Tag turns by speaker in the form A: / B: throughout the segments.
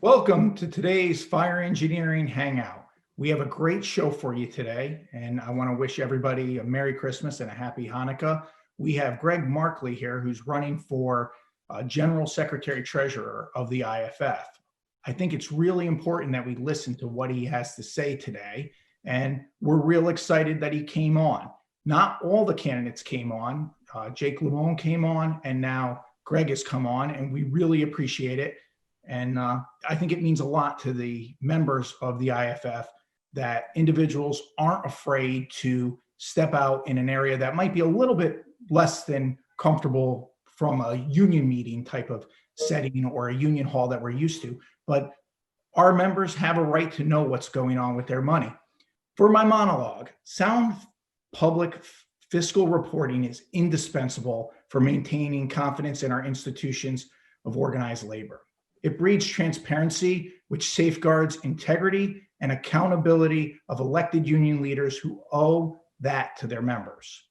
A: Welcome to today's Fire Engineering Hangout. We have a great show for you today, and I want to wish everybody a Merry Christmas and a Happy Hanukkah. We have Greg Markley here, who's running for General Secretary Treasurer of the IAFF. I think it's really important that we listen to what he has to say today, and we're real excited that he came on. Not all the candidates came on. Jake Lamone came on, and now Greg has come on, and we really appreciate it. And I think it means a lot to the members of the IAFF that individuals aren't afraid to step out in an area that might be a little bit less than comfortable from a union meeting type of setting or a union hall that we're used to. But our members have a right to know what's going on with their money. For my monologue, sound public fiscal reporting is indispensable for maintaining confidence in our institutions of organized labor. It breeds transparency, which safeguards integrity and accountability of elected union leaders who owe that to their members.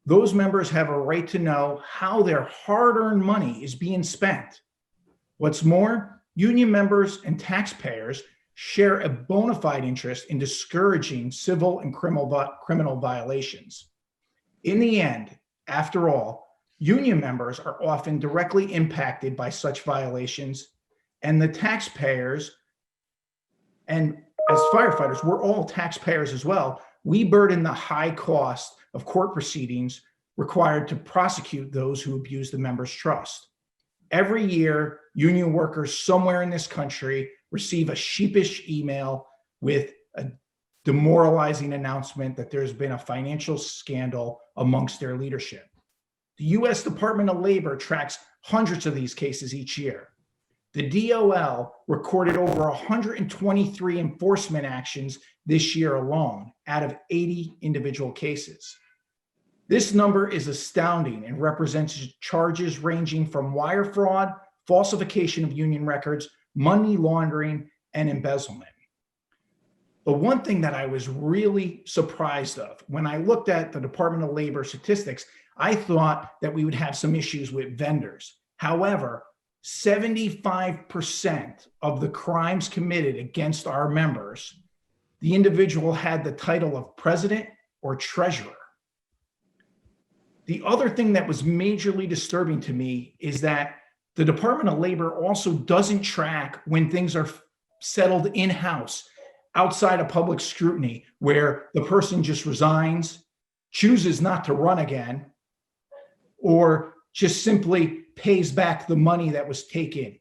A: Those members have a right to know how their hard-earned money is being spent. What's more, union members and taxpayers share a bona fide interest in discouraging civil and criminal violations. In the end, after all, union members are often directly impacted by such violations, and the taxpayers, and as firefighters, we're all taxpayers as well. We burden the high cost of court proceedings required to prosecute those who abuse the members' trust. Every year, union workers somewhere in this country receive a sheepish email with a demoralizing announcement that there's been a financial scandal amongst their leadership. The U.S. Department of Labor tracks hundreds of these cases each year. The DOL recorded over 123 enforcement actions this year alone out of 80 individual cases. This number is astounding and represents charges ranging from wire fraud, falsification of union records, money laundering, and embezzlement. But one thing that I was really surprised of, when I looked at the Department of Labor statistics, I thought that we would have some issues with vendors. However, 75% of the crimes committed against our members, the individual had the title of president or treasurer. The other thing that was majorly disturbing to me is that the Department of Labor also doesn't track when things are settled in-house, outside of public scrutiny, where the person just resigns, chooses not to run again, or just simply pays back the money that was taken.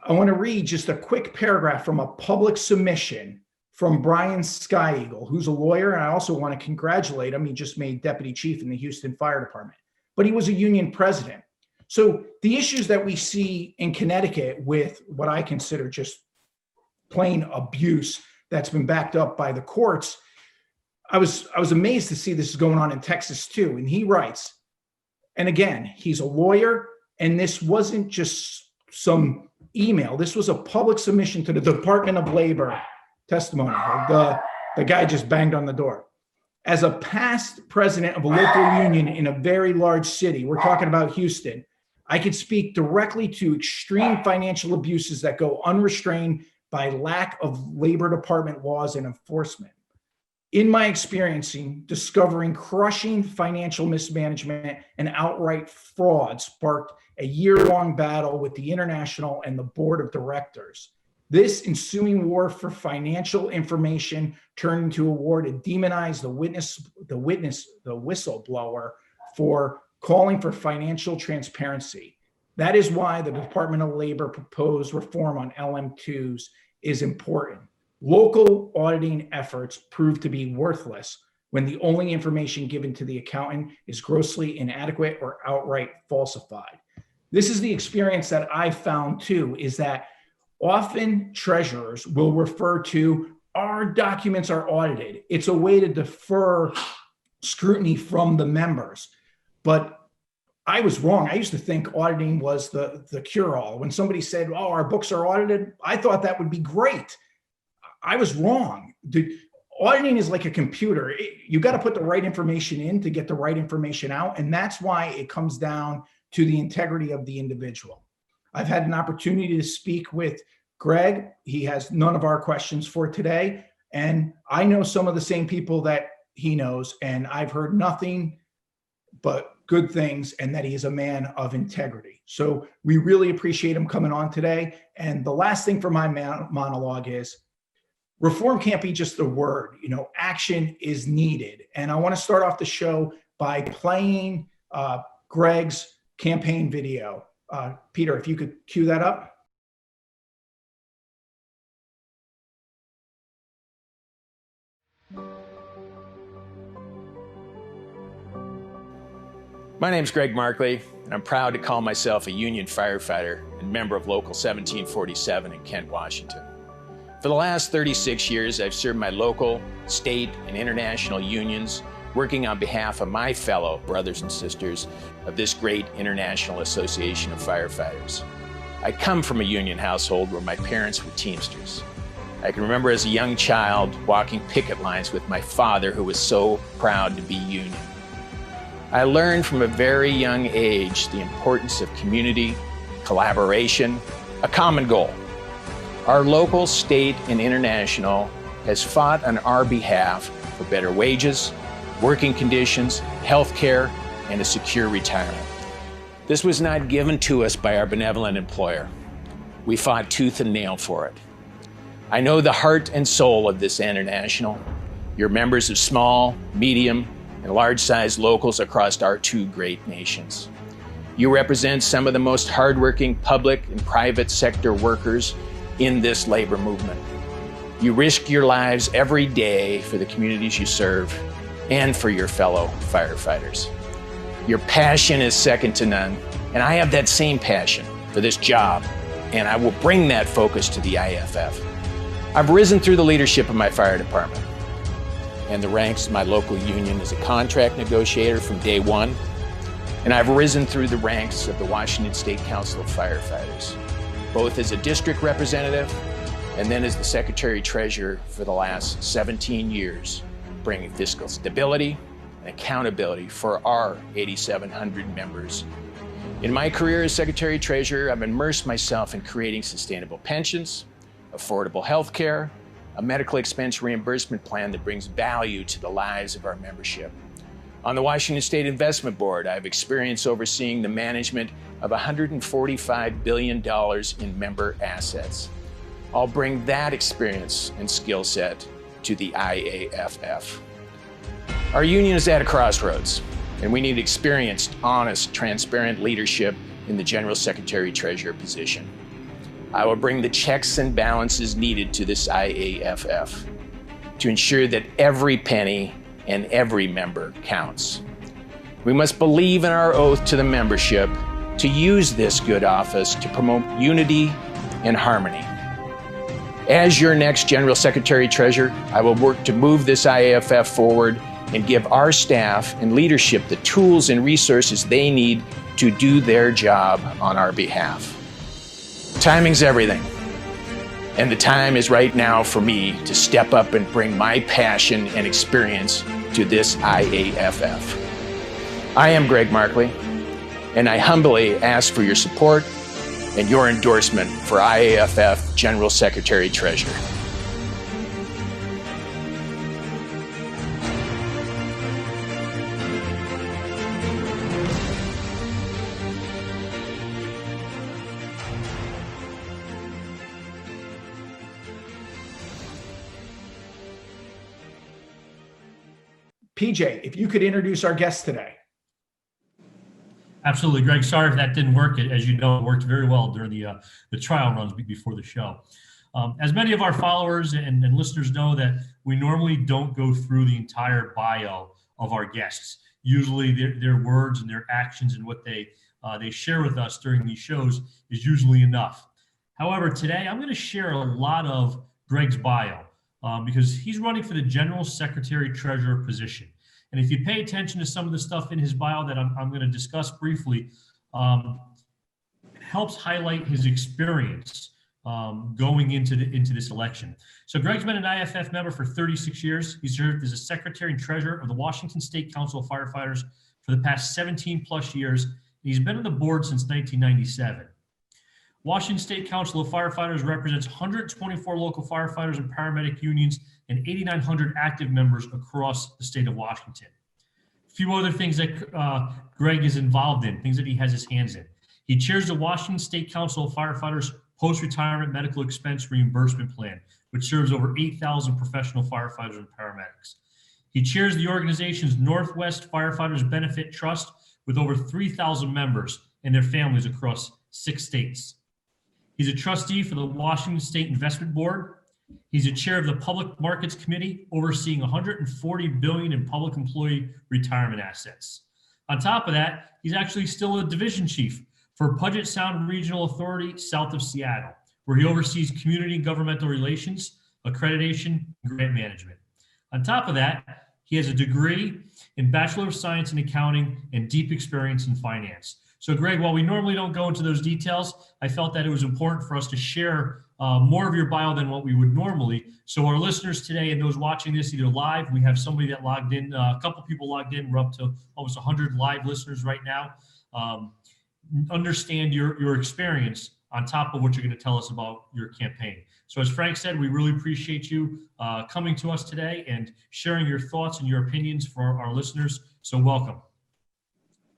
A: I want to read just a quick paragraph from a public submission from Brian Sky Eagle, who's a lawyer, and I also want to congratulate him. He just made deputy chief in the Houston Fire Department, but he was a union president. So the issues that we see in Connecticut with what I consider just plain abuse that's been backed up by the courts, I was amazed to see this is going on in Texas too. And he writes, and again, he's a lawyer, and this wasn't just some email. This was a public submission to the Department of Labor testimony. The guy just banged on the door. As a past president of a local union in a very large city, we're talking about Houston, I could speak directly to extreme financial abuses that go unrestrained by lack of Labor Department laws and enforcement. In my experiencing, discovering crushing financial mismanagement and outright fraud sparked a year-long battle with the International and the Board of Directors. This ensuing war for financial information turned into a war to demonize the whistleblower for calling for financial transparency. That is why the Department of Labor proposed reform on LM2s is important. Local auditing efforts prove to be worthless when the only information given to the accountant is grossly inadequate or outright falsified. This is the experience that I found too, is that often treasurers will refer to our documents are audited. It's a way to defer scrutiny from the members. But I was wrong. I used to think auditing was the cure-all. When somebody said, oh, our books are audited, I thought that would be great. I was wrong. Auditing is like a computer. You got to put the right information in to get the right information out. And that's why it comes down to the integrity of the individual. I've had an opportunity to speak with Greg, he has none of our questions for today. And I know some of the same people that he knows, and I've heard nothing but good things, and that he is a man of integrity. So we really appreciate him coming on today. And the last thing for my monologue is, reform can't be just a word, action is needed. And I want to start off the show by playing Greg's campaign video. Peter, if you could cue that up.
B: My name's Greg Markley, and I'm proud to call myself a union firefighter and member of Local 1747 in Kent, Washington. For the last 36 years, I've served my local, state, and international unions, working on behalf of my fellow brothers and sisters of this great international association of firefighters. I come from a union household where my parents were Teamsters. I can remember as a young child walking picket lines with my father, who was so proud to be union. I learned from a very young age the importance of community, collaboration, a common goal. Our local, state, and international has fought on our behalf for better wages, working conditions, health care, and a secure retirement. This was not given to us by our benevolent employer. We fought tooth and nail for it. I know the heart and soul of this international. You're members of small, medium, and large-sized locals across our two great nations. You represent some of the most hardworking public and private sector workers in this labor movement. You risk your lives every day for the communities you serve and for your fellow firefighters. Your passion is second to none, and I have that same passion for this job, and I will bring that focus to the IAFF. I've risen through the leadership of my fire department and the ranks of my local union as a contract negotiator from day one, and I've risen through the ranks of the Washington State Council of Firefighters, both as a district representative and then as the Secretary-Treasurer for the last 17 years, bringing fiscal stability and accountability for our 8,700 members. In my career as Secretary-Treasurer, I've immersed myself in creating sustainable pensions, affordable health care, a medical expense reimbursement plan that brings value to the lives of our membership. On the Washington State Investment Board, I have experience overseeing the management of $145 billion in member assets. I'll bring that experience and skill set to the IAFF. Our union is at a crossroads, and we need experienced, honest, transparent leadership in the General Secretary-Treasurer position. I will bring the checks and balances needed to this IAFF to ensure that every penny and every member counts. We must believe in our oath to the membership to use this good office to promote unity and harmony. As your next General Secretary-Treasurer, I will work to move this IAFF forward and give our staff and leadership the tools and resources they need to do their job on our behalf. Timing's everything, and the time is right now for me to step up and bring my passion and experience to this IAFF. I am Greg Markley, and I humbly ask for your support and your endorsement for IAFF General Secretary-Treasurer.
A: PJ, if you could introduce our guest today.
C: Absolutely, Greg. Sorry if that didn't work. As you know, it worked very well during the trial runs before the show. As many of our followers and listeners know, that we normally don't go through the entire bio of our guests. Usually their words and their actions and what they share with us during these shows is usually enough. However, today I'm going to share a lot of Greg's bio because he's running for the General Secretary-Treasurer position. And if you pay attention to some of the stuff in his bio that I'm going to discuss briefly, it helps highlight his experience going into this election. So Greg's been an IAFF member for 36 years. He served as a Secretary and Treasurer of the Washington State Council of Firefighters for the past 17 plus years. He's been on the board since 1997. Washington State Council of Firefighters represents 124 local firefighters and paramedic unions and 8,900 active members across the state of Washington. A few other things that Greg is involved in, things that he has his hands in. He chairs the Washington State Council of Firefighters Post-Retirement Medical Expense Reimbursement Plan, which serves over 8,000 professional firefighters and paramedics. He chairs the organization's Northwest Firefighters Benefit Trust with over 3,000 members and their families across 6 states. He's a trustee for the Washington State Investment Board. He's a chair of the Public Markets Committee, overseeing $140 billion in public employee retirement assets. On top of that, he's actually still a division chief for Puget Sound Regional Authority south of Seattle, where he oversees community and governmental relations, accreditation, and grant management. On top of that, he has a degree in Bachelor of Science in Accounting and deep experience in finance. So Greg, while we normally don't go into those details, I felt that it was important for us to share more of your bio than what we would normally. So our listeners today and those watching this either live, we have somebody that logged in, a couple people logged in, we're up to almost 100 live listeners right now. Understand your experience on top of what you're going to tell us about your campaign. So as Frank said, we really appreciate you coming to us today and sharing your thoughts and your opinions for our listeners. So welcome.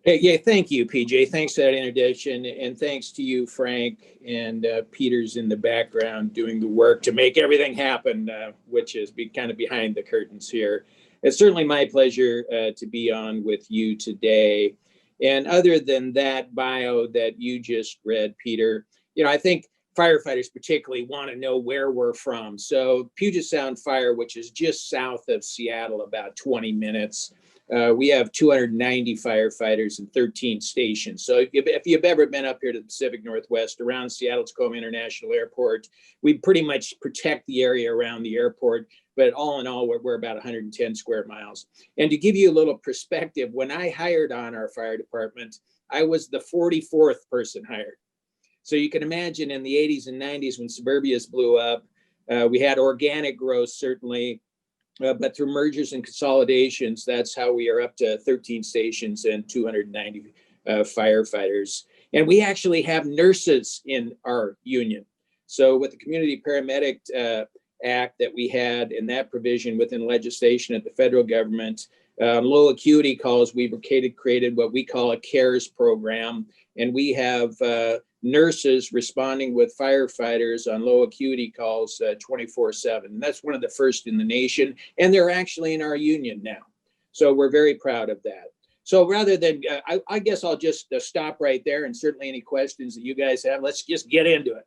D: Hey, yeah, thank you, PJ. Thanks for that introduction. And thanks to you, Frank, and Peter's in the background doing the work to make everything happen, which is kind of behind the curtains here. It's certainly my pleasure to be on with you today. And other than that bio that you just read, Peter, I think firefighters particularly want to know where we're from. So Puget Sound Fire, which is just south of Seattle, about 20 minutes. We have 290 firefighters and 13 stations. So if you've ever been up here to the Pacific Northwest, around Seattle-Tacoma International Airport, we pretty much protect the area around the airport. But all in all, we're about 110 square miles. And to give you a little perspective, when I hired on our fire department, I was the 44th person hired. So you can imagine in the 80s and 90s when suburbias blew up, we had organic growth, certainly. But through mergers and consolidations, that's how we are up to 13 stations and 290 firefighters. And we actually have nurses in our union. So with the Community Paramedic Act that we had and that provision within legislation at the federal government, low acuity calls, we've created what we call a CARES program. And we have nurses responding with firefighters on low acuity calls 24/7. And that's one of the first in the nation. And they're actually in our union now. So we're very proud of that. So rather than, I guess I'll just stop right there, and certainly any questions that you guys have, let's just get into it.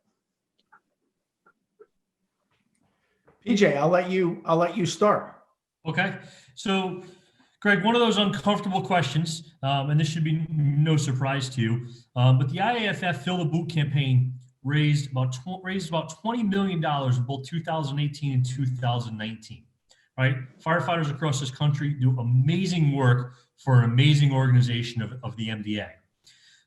A: PJ, I'll let you start.
C: Okay. So Greg, one of those uncomfortable questions, and this should be no surprise to you, but the IAFF Fill the Boot campaign raised about $20 million in both 2018 and 2019. Right? Firefighters across this country do amazing work for an amazing organization of the MDA.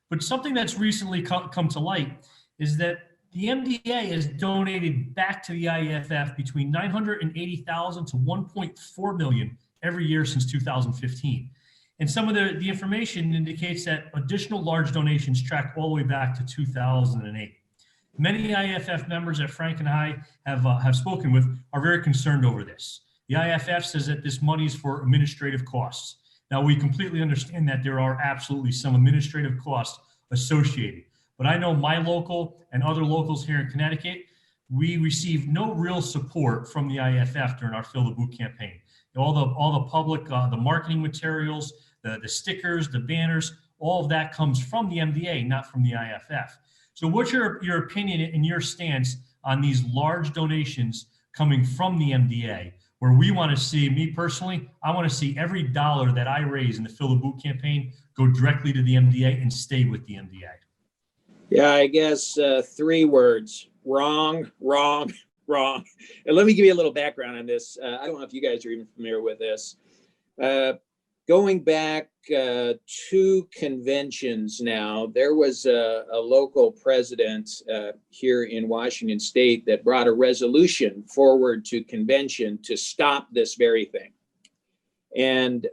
C: But something that's recently come to light is that the MDA has donated back to the IAFF between $980,000 to $1.4 million every year since 2015. And some of the information indicates that additional large donations track all the way back to 2008. Many IAFF members that Frank and I have spoken with are very concerned over this. The IAFF says that this money is for administrative costs. Now, we completely understand that there are absolutely some administrative costs associated. But I know my local and other locals here in Connecticut, we receive no real support from the IAFF during our Fill the Boot campaign. All the public, the marketing materials, the stickers, the banners, all of that comes from the MDA, not from the IAFF. So what's your opinion and your stance on these large donations coming from the MDA, where we want to see, me personally, I want to see every dollar that I raise in the Fill the Boot campaign go directly to the MDA and stay with the MDA?
D: Yeah, I guess 3 words: wrong, wrong, wrong. And let me give you a little background on this. I don't know if you guys are even familiar with this. Going back 2 conventions now, there was a local president here in Washington State that brought a resolution forward to convention to stop this very thing. And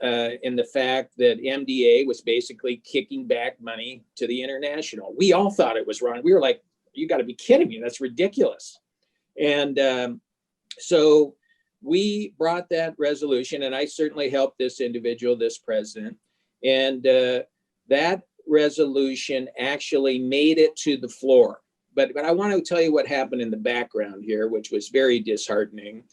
D: in the fact that MDA was basically kicking back money to the international. We all thought it was wrong. We were like, you got to be kidding me. That's ridiculous. And so we brought that resolution, and I certainly helped this individual, this president. And that resolution actually made it to the floor. But I want to tell you what happened in the background here, which was very disheartening.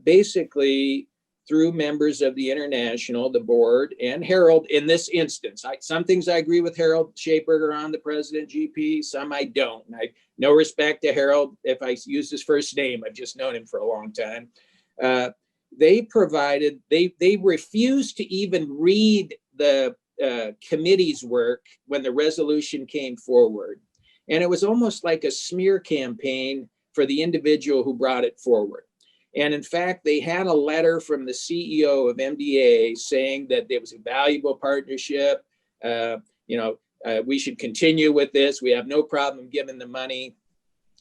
D: Basically, through members of the international, the board, and Harold in this instance. Some things I agree with Harold Schaeberger on, the president, GP, some I don't. And I no respect to Harold if I use his first name. I've just known him for a long time. They refused to even read the committee's work when the resolution came forward. And it was almost like a smear campaign for the individual who brought it forward. And in fact, they had a letter from the CEO of MDA saying that it was a valuable partnership. We should continue with this. We have no problem giving the money.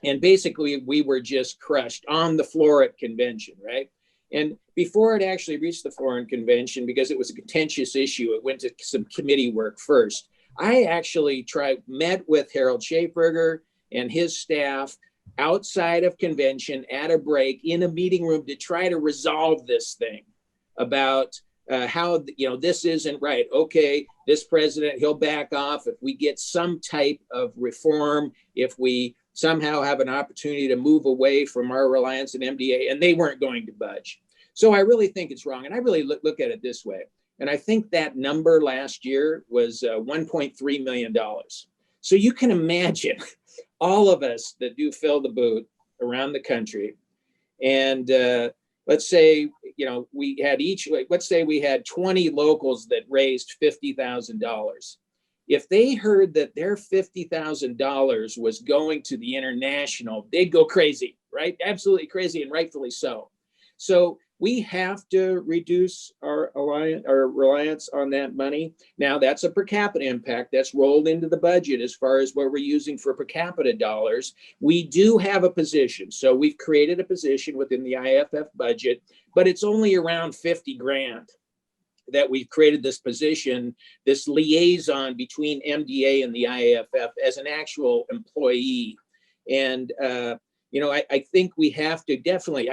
D: And basically, we were just crushed on the floor at convention, right? And before it actually reached the floor in convention, because it was a contentious issue, it went to some committee work first. I actually met with Harold Schaeberger and his staff outside of convention at a break in a meeting room to try to resolve this thing about how, this isn't right. Okay, this president, he'll back off if we get some type of reform, if we somehow have an opportunity to move away from our reliance on MDA, and they weren't going to budge. So I really think it's wrong. And I really look at it this way. And I think that number last year was $1.3 million. So you can imagine all of us that do fill the boot around the country. And let's say, we had 20 locals that raised $50,000. If they heard that their $50,000 was going to the international, they'd go crazy, right? Absolutely crazy, and rightfully so. So we have to reduce our reliance on that money. Now, that's a per capita impact that's rolled into the budget as far as what we're using for per capita dollars. We do have a position. So we've created a position within the IAFF budget, but it's only around 50 grand that we've created this position, this liaison between MDA and the IAFF as an actual employee. And, I think we have to definitely,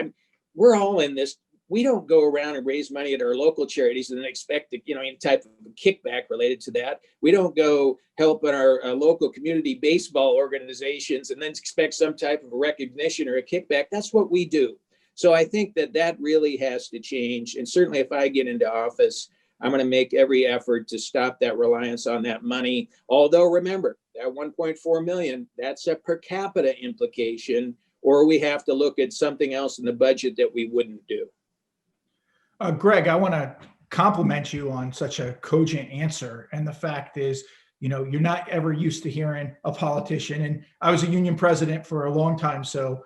D: we're all in this. We don't go around and raise money at our local charities and then expect any type of kickback related to that. We don't go help in our local community baseball organizations and then expect some type of a recognition or a kickback. That's what we do. So I think that really has to change. And certainly if I get into office, I'm going to make every effort to stop that reliance on that money. Although remember, that 1.4 million, that's a per capita implication, or we have to look at something else in the budget that we wouldn't do.
A: Greg, I want to compliment you on such a cogent answer. And the fact is, you're not ever used to hearing a politician. And I was a union president for a long time. So,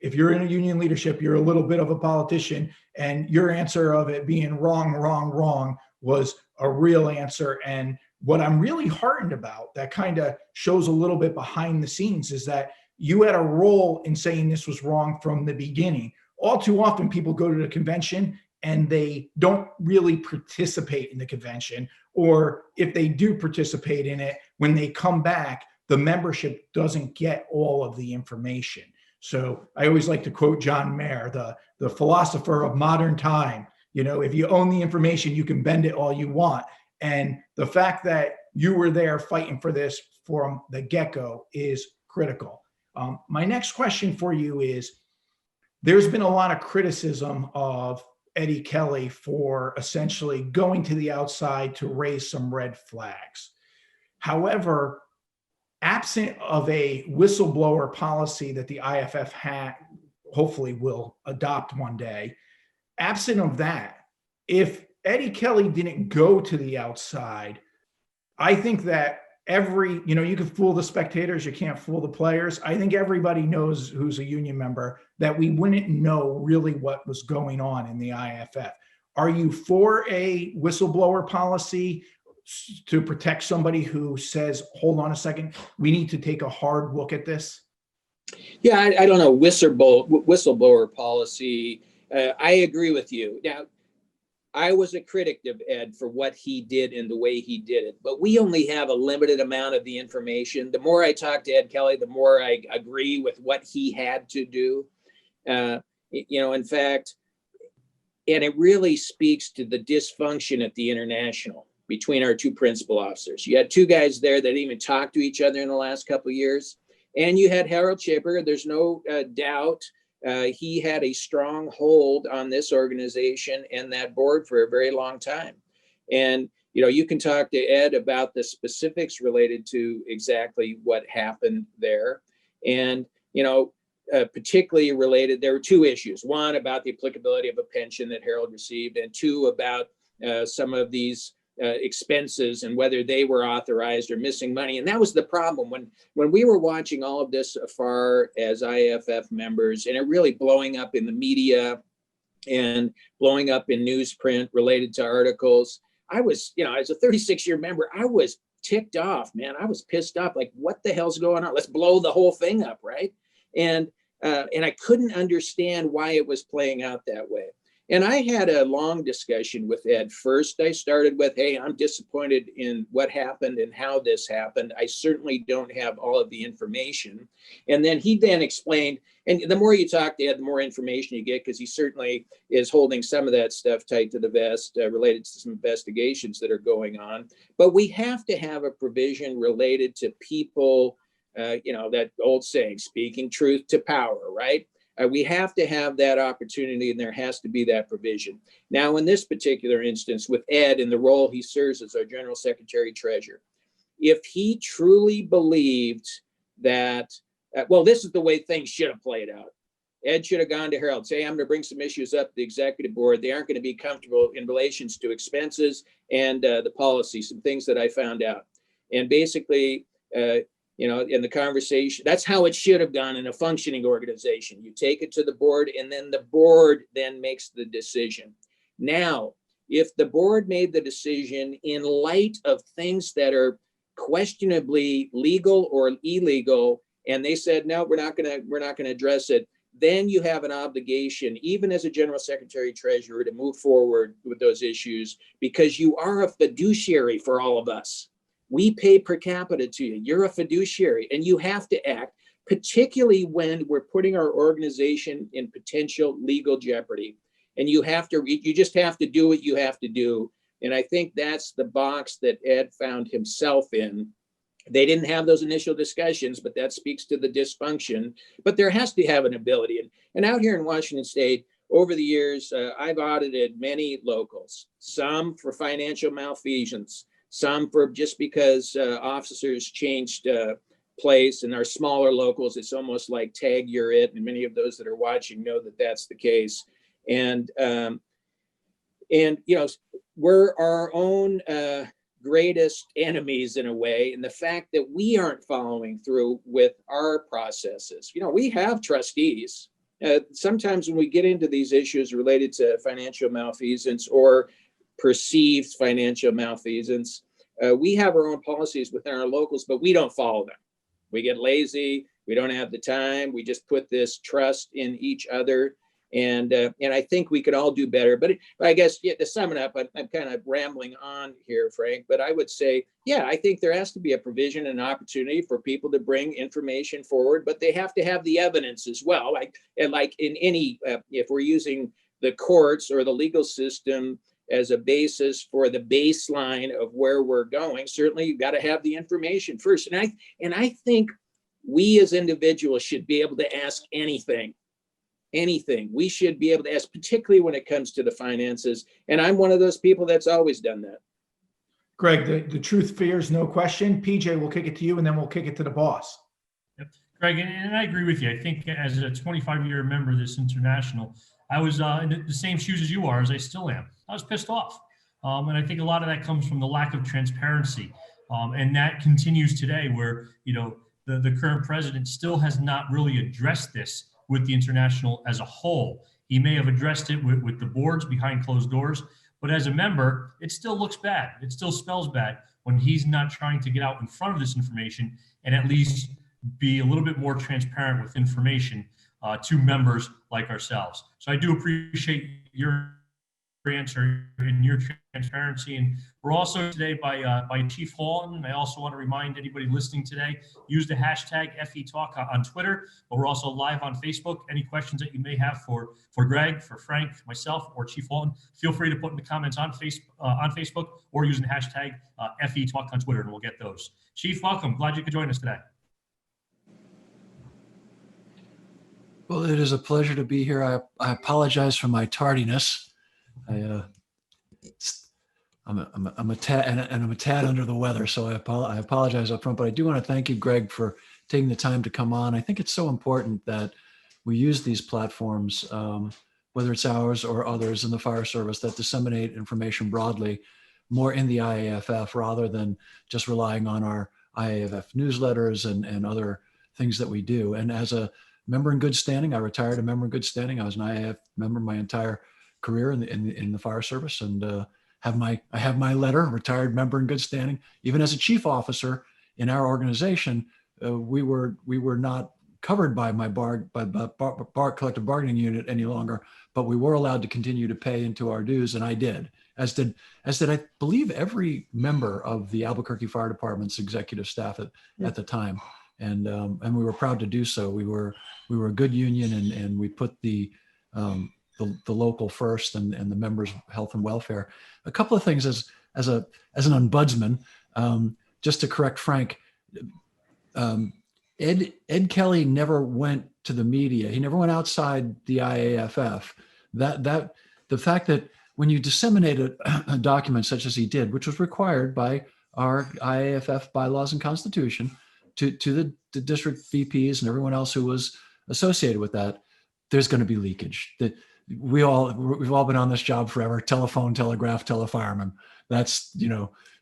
A: if you're in a union leadership, you're a little bit of a politician. And your answer of it being wrong was a real answer. And what I'm really heartened about that kind of shows a little bit behind the scenes is that you had a role in saying this was wrong from the beginning. All too often people go to the convention and they don't really participate in the convention, or if they do participate in it, when they come back, the membership doesn't get all of the information. So I always like to quote John Mayer, the philosopher of modern time. If you own the information, you can bend it all you want. And the fact that you were there fighting for this from the get-go is critical. My next question for you is, there's been a lot of criticism of Eddie Kelly for essentially going to the outside to raise some red flags. However, absent of a whistleblower policy that the IAFF hopefully will adopt one day, absent of that, if Eddie Kelly didn't go to the outside, I think that you can fool the spectators, you can't fool the players. I think everybody knows who's a union member that we wouldn't know really what was going on in the IAFF. Are you for a whistleblower policy to protect somebody who says, hold on a second, we need to take a hard look at this?
D: Yeah, I don't know, whistleblower policy. I agree with you. Now, I was a critic of Ed for what he did and the way he did it, but we only have a limited amount of the information. The more I talk to Ed Kelly, the more I agree with what he had to do. In fact, and it really speaks to the dysfunction at the International between our two principal officers. You had two guys there that didn't even talk to each other in the last couple of years. And you had Harold Chipper. There's no doubt he had a strong hold on this organization and that board for a very long time. And, you can talk to Ed about the specifics related to exactly what happened there. And, particularly related, there were two issues. One, about the applicability of a pension that Harold received, and two, about some of these expenses and whether they were authorized or missing money. And that was the problem when we were watching all of this afar as IAFF members, and it really blowing up in the media and blowing up in newsprint related to articles. I was, as a 36-year member, I was ticked off, man. I was pissed off. Like, what the hell's going on? Let's blow the whole thing up, right? And I couldn't understand why it was playing out that way. And I had a long discussion with Ed. First, I started with, hey, I'm disappointed in what happened and how this happened. I certainly don't have all of the information. And then he then explained, and the more you talk to Ed, the more information you get, because he certainly is holding some of that stuff tight to the vest related to some investigations that are going on. But we have to have a provision related to people, that old saying, speaking truth to power, right? We have to have that opportunity, and there has to be that provision. Now, in this particular instance, with Ed and the role he serves as our General Secretary Treasurer, if he truly believed that, this is the way things should have played out. Ed should have gone to Harold, say, I'm going to bring some issues up to the executive board. They aren't going to be comfortable in relations to expenses and the policy, some things that I found out. And basically, in the conversation, that's how it should have gone in a functioning organization. You take it to the board, and then the board then makes the decision. Now, if the board made the decision in light of things that are questionably legal or illegal, and they said, no, we're not going to address it, then you have an obligation, even as a General Secretary Treasurer, to move forward with those issues, because you are a fiduciary for all of us. We pay per capita to you. You're a fiduciary, and you have to act, particularly when we're putting our organization in potential legal jeopardy. And you just have to do what you have to do. And I think that's the box that Ed found himself in. They didn't have those initial discussions, but that speaks to the dysfunction. But there has to have an ability. And out here in Washington State, over the years, I've audited many locals, some for financial malfeasance, some for just because officers changed place. And our smaller locals, it's almost like tag you're it. And many of those that are watching know that that's the case. And we're our own greatest enemies in a way. And the fact that we aren't following through with our processes. We have trustees. Sometimes when we get into these issues related to financial malfeasance or perceived financial malfeasance, we have our own policies within our locals, but we don't follow them. We get lazy. We don't have the time. We just put this trust in each other. And I think we could all do better. But I guess, to sum it up, I'm kind of rambling on here, Frank, but I would say, I think there has to be a provision and opportunity for people to bring information forward, but they have to have the evidence as well. Like in any, if we're using the courts or the legal system as a basis for the baseline of where we're going, certainly you've got to have the information first. And I think we as individuals should be able to ask anything. We should be able to ask, particularly when it comes to the finances. And I'm one of those people that's always done that.
A: Greg, the truth fears no question. PJ, we'll kick it to you, and then we'll kick it to the boss.
C: Yep. Greg, and I agree with you. I think as a 25-year member of this international, I was in the same shoes as you are, as I still am. I was pissed off. And I think a lot of that comes from the lack of transparency. And that continues today where, the current president still has not really addressed this with the international as a whole. He may have addressed it with the boards behind closed doors, but as a member, it still looks bad. It still smells bad when he's not trying to get out in front of this information and at least be a little bit more transparent with information to members like ourselves. So I do appreciate your and your transparency. And we're also today by Chief Halton. I also want to remind anybody listening today, use the hashtag FETalk on Twitter, but we're also live on Facebook. Any questions that you may have for Greg, for Frank, myself, or Chief Halton, feel free to put in the comments on Facebook or using the hashtag FETalk on Twitter, and we'll get those. Chief, welcome. Glad you could join us today.
E: Well, it is a pleasure to be here. I apologize for my tardiness. I'm a tad under the weather, so I apologize up front. But I do want to thank you, Greg, for taking the time to come on. I think it's so important that we use these platforms, whether it's ours or others in the fire service, that disseminate information broadly, more in the IAFF rather than just relying on our IAFF newsletters and other things that we do. And as a member in good standing, I retired a member in good standing. I was an IAFF member my entire career in the fire service, and I have my letter, retired member in good standing. Even as a chief officer in our organization, we were not covered by my bar collective bargaining unit any longer, but we were allowed to continue to pay into our dues, and I did, as did I believe every member of the Albuquerque Fire Department's executive staff at the time, and we were proud to do so. We were a good union, and we put the local first and the members' health and welfare. A couple of things as an ombudsman, just to correct Frank, Ed Kelly never went to the media. He never went outside the IAFF. That the fact that when you disseminate a document such as he did, which was required by our IAFF bylaws and constitution to the district VPs and everyone else who was associated with that, there's going to be leakage. We've all been on this job forever. Telephone, telegraph, telefireman. That's,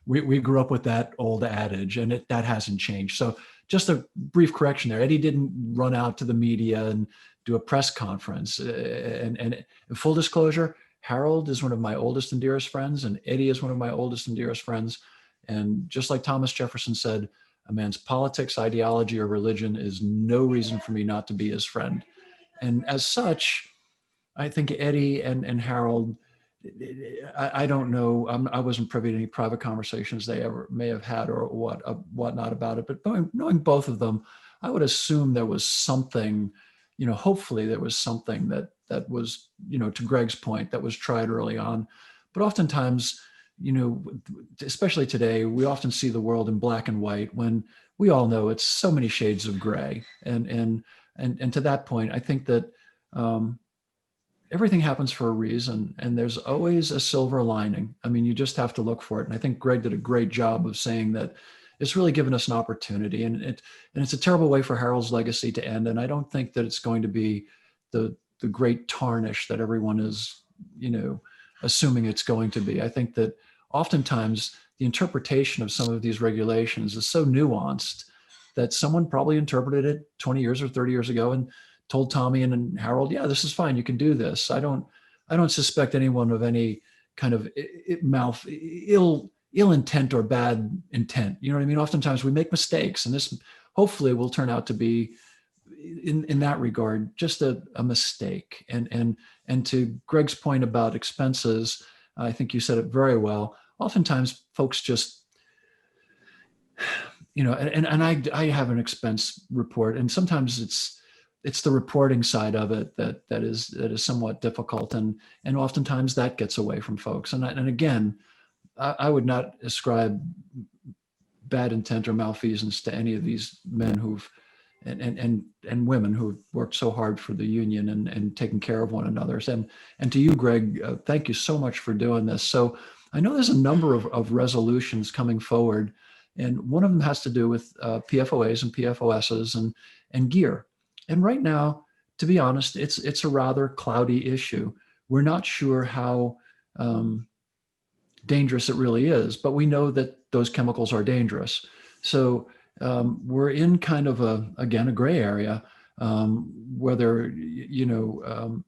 E: we grew up with that old adage, and that hasn't changed. So just a brief correction there. Eddie didn't run out to the media and do a press conference. And full disclosure, Harold is one of my oldest and dearest friends, and Eddie is one of my oldest and dearest friends. And just like Thomas Jefferson said, a man's politics, ideology, or religion is no reason for me not to be his friend. And as such, I think Eddie and Harold, I don't know, I wasn't privy to any private conversations they ever may have had or whatnot about it, but knowing both of them, I would assume there was something, hopefully there was something that was, to Greg's point, that was tried early on. But oftentimes, especially today, we often see the world in black and white when we all know it's so many shades of gray. And to that point, I think that everything happens for a reason, and there's always a silver lining. I mean, you just have to look for it. And I think Greg did a great job of saying that it's really given us an opportunity, and it's a terrible way for Harold's legacy to end. And I don't think that it's going to be the great tarnish that everyone is, assuming it's going to be. I think that oftentimes the interpretation of some of these regulations is so nuanced that someone probably interpreted it 20 years or 30 years ago and told Tommy and Harold, yeah, this is fine, you can do this. I don't suspect anyone of any kind of ill intent or bad intent. You know what I mean? Oftentimes we make mistakes, and this hopefully will turn out to be, in that regard, just a mistake. And to Greg's point about expenses, I think you said it very well. Oftentimes folks just, and I have an expense report, and sometimes it's the reporting side of it that is somewhat difficult, and oftentimes that gets away from folks. And again, I would not ascribe bad intent or malfeasance to any of these men and women who've worked so hard for the union and taken care of one another. And to you, Greg, thank you so much for doing this. So I know there's a number of resolutions coming forward, and one of them has to do with PFOAs and PFOSs and gear. And right now, to be honest, it's a rather cloudy issue. We're not sure how dangerous it really is, but we know that those chemicals are dangerous. So we're in kind of a gray area, whether, and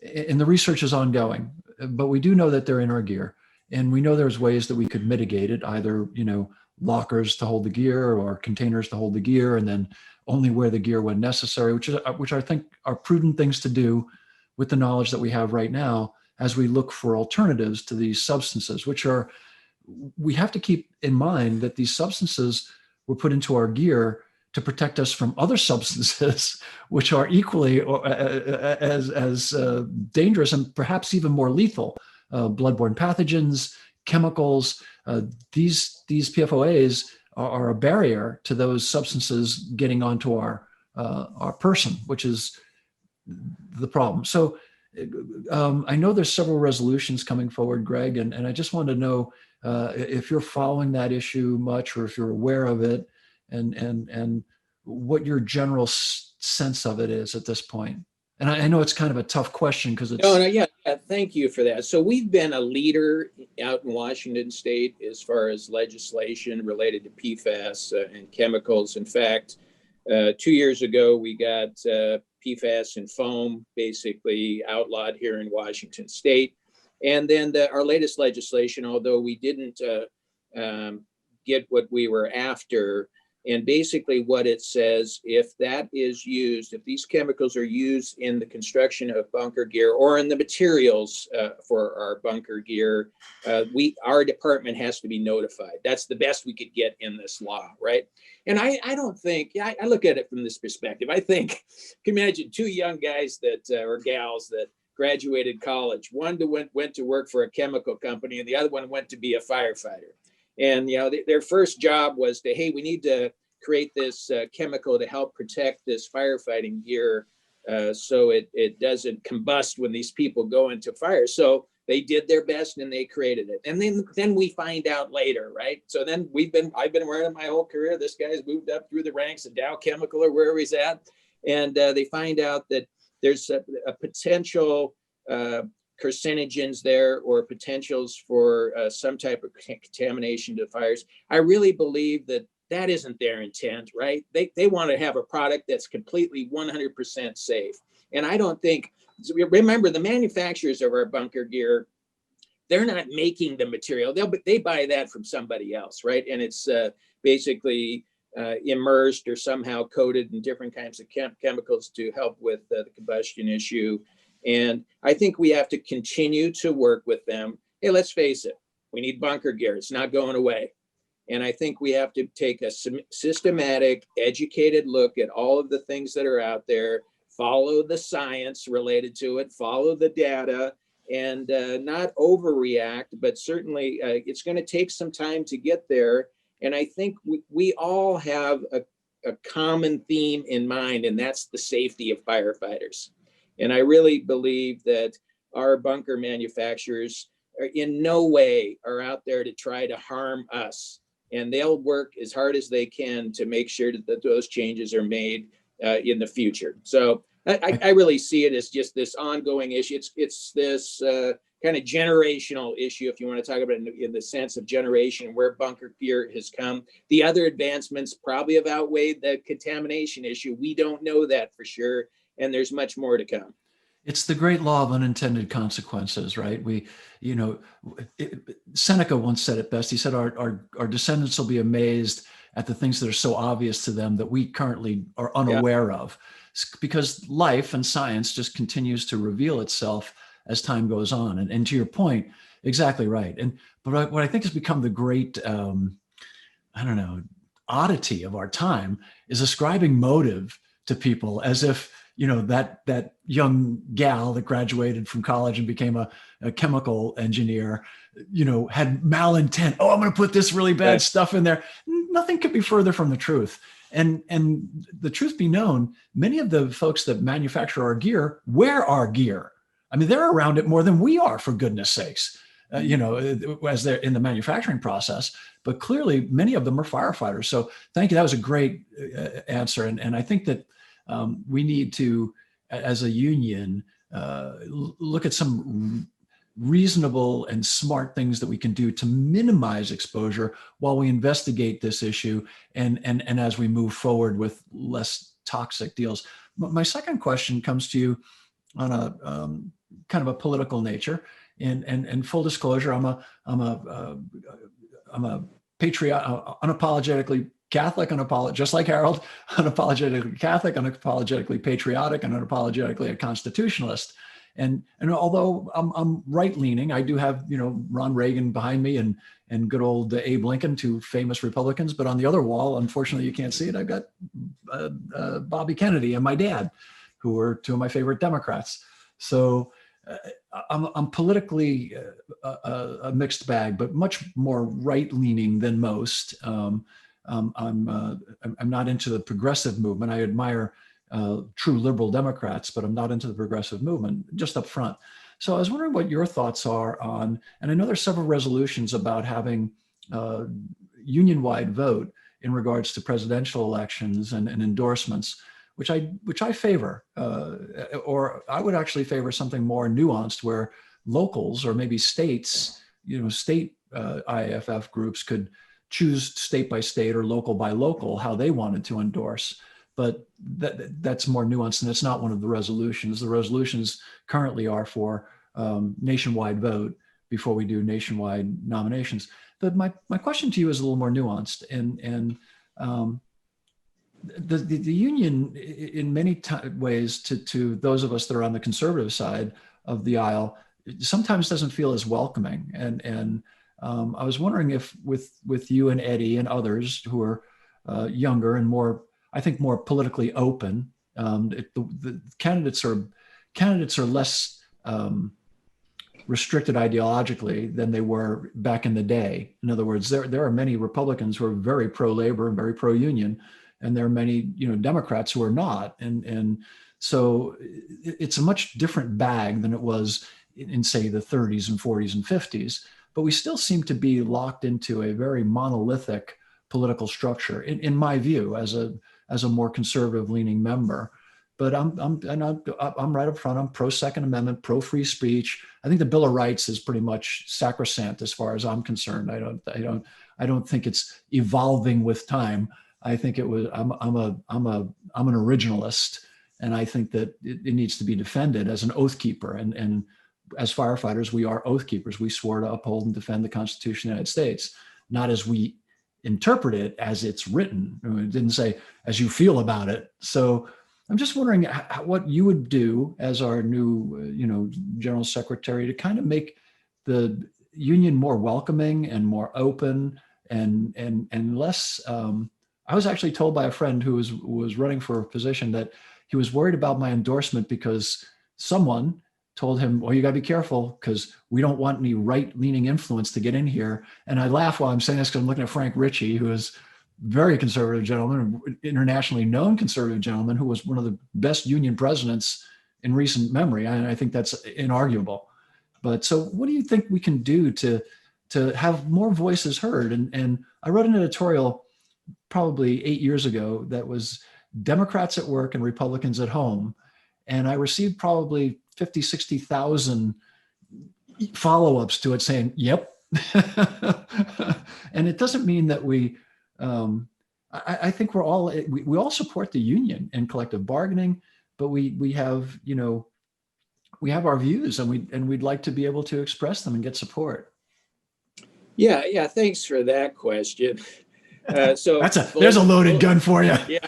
E: the research is ongoing, but we do know that they're in our gear. And we know there's ways that we could mitigate it, either, lockers to hold the gear or containers to hold the gear, and then only wear the gear when necessary, which I think are prudent things to do with the knowledge that we have right now, as we look for alternatives to these substances, we have to keep in mind that these substances were put into our gear to protect us from other substances, which are equally as dangerous and perhaps even more lethal. Bloodborne pathogens, chemicals, these PFOAs are a barrier to those substances getting onto our person, which is the problem. So I know there's several resolutions coming forward, Greg, and I just wanted to know if you're following that issue much, or if you're aware of it, and what your general sense of it is at this point. And I know it's kind of a tough question because it's...
D: No, yeah, thank you for that. So we've been a leader out in Washington State as far as legislation related to PFAS and chemicals. In fact, 2 years ago, we got PFAS and foam basically outlawed here in Washington State. And then our latest legislation, although we didn't get what we were after, and basically what it says, if that is used, if these chemicals are used in the construction of bunker gear or in the materials for our bunker gear, our department has to be notified. That's the best we could get in this law, right? And I don't think, I look at it from this perspective. I think, you can imagine two young guys that, or gals that graduated college. One went to work for a chemical company and the other one went to be a firefighter. And, their first job was to, hey, we need to create this chemical to help protect this firefighting gear so it doesn't combust when these people go into fire. So they did their best and they created it. And then we find out later, right? So then I've been wearing it my whole career. This guy's moved up through the ranks at Dow Chemical or wherever he's at. And they find out that there's a potential carcinogens there or potentials for some type of contamination to fires. I really believe that isn't their intent, right? They want to have a product that's completely 100% safe. And I don't think, remember the manufacturers of our bunker gear, they're not making the material. They buy that from somebody else, right? And it's basically immersed or somehow coated in different kinds of chemicals to help with the combustion issue. And I think we have to continue to work with them. Hey, let's face it, we need bunker gear. It's not going away. And I think we have to take a systematic, educated look at all of the things that are out there, follow the science related to it, follow the data, and not overreact, but certainly it's going to take some time to get there. And I think we all have a common theme in mind, and that's the safety of firefighters. And I really believe that our bunker manufacturers in no way are out there to try to harm us. And they'll work as hard as they can to make sure that those changes are made in the future. So I really see it as just this ongoing issue. It's this kind of generational issue, if you want to talk about it in the sense of generation, where bunker gear has come. The other advancements probably have outweighed the contamination issue. We don't know that for sure. And there's much more to come.
E: It's the great law of unintended consequences, right? Seneca once said it best. He said, our descendants will be amazed at the things that are so obvious to them that we currently are unaware of, because life and science just continues to reveal itself as time goes on. And to your point, exactly right. But what I think has become the great, oddity of our time is ascribing motive to people as if, that young gal that graduated from college and became a chemical engineer, had malintent. Oh, I'm going to put this really bad stuff in there. Nothing could be further from the truth. And the truth be known, many of the folks that manufacture our gear wear our gear. I mean, they're around it more than we are, for goodness sakes, as they're in the manufacturing process. But clearly, many of them are firefighters. So thank you. That was a great answer. And I think that we need to, as a union, look at some reasonable and smart things that we can do to minimize exposure while we investigate this issue and as we move forward with less toxic deals. My second question comes to you on a kind of a political nature. And full disclosure, I'm a patriot, unapologetically Catholic, just like Harold, unapologetically Catholic, unapologetically patriotic, and unapologetically a constitutionalist. And although I'm right leaning, I do have, Ron Reagan behind me and good old Abe Lincoln, two famous Republicans. But on the other wall, unfortunately, you can't see it, I've got Bobby Kennedy and my dad, who were two of my favorite Democrats. So I'm politically a mixed bag, but much more right leaning than most. I'm not into the progressive movement. I admire true liberal Democrats, but I'm not into the progressive movement, just up front. So I was wondering what your thoughts are on, and I know there's several resolutions about having union-wide vote in regards to presidential elections and endorsements, which I favor, or I would actually favor something more nuanced, where locals or maybe states, state IAFF groups could choose state by state or local by local how they wanted to endorse. But that's more nuanced, and it's not one of the resolutions. The resolutions currently are for nationwide vote before we do nationwide nominations. But my question to you is a little more nuanced, and the union, in many ways, to those of us that are on the conservative side of the aisle, sometimes doesn't feel as welcoming. And I was wondering if with you and Eddie and others who are younger and more, I think, more politically open, the candidates are less restricted ideologically than they were back in the day. In other words, there are many Republicans who are very pro-labor and very pro-union, and there are many Democrats who are not. And so it's a much different bag than it was in say the 30s and 40s and 50s. But we still seem to be locked into a very monolithic political structure, in my view, as a more conservative leaning member. But I'm right up front. I'm pro Second Amendment, pro free speech. I think the Bill of Rights is pretty much sacrosanct as far as I'm concerned. I don't think it's evolving with time. I think it was. I'm an originalist, and I think that it needs to be defended as an oath keeper. And as firefighters, we are oath keepers. We swore to uphold and defend the Constitution of the United States, not as we interpret it as it's written. It didn't say as you feel about it. So I'm just wondering what you would do as our new, General Secretary to kind of make the union more welcoming and more open and less. I was actually told by a friend who was running for a position that he was worried about my endorsement because someone told him, well, you got to be careful because we don't want any right-leaning influence to get in here. And I laugh while I'm saying this because I'm looking at Frank Ricci, who is very conservative gentleman, internationally known conservative gentleman, who was one of the best union presidents in recent memory. And I think that's inarguable. But so what do you think we can do to have more voices heard? And I wrote an editorial probably 8 years ago that was Democrats at work and Republicans at home. And I received probably 50, 60,000 follow-ups to it saying, yep. And it doesn't mean that I think we all support the union and collective bargaining, but we have our views and we'd like to be able to express them and get support.
D: Yeah. Thanks for that question. So
E: there's a loaded gun for you.
D: Yeah.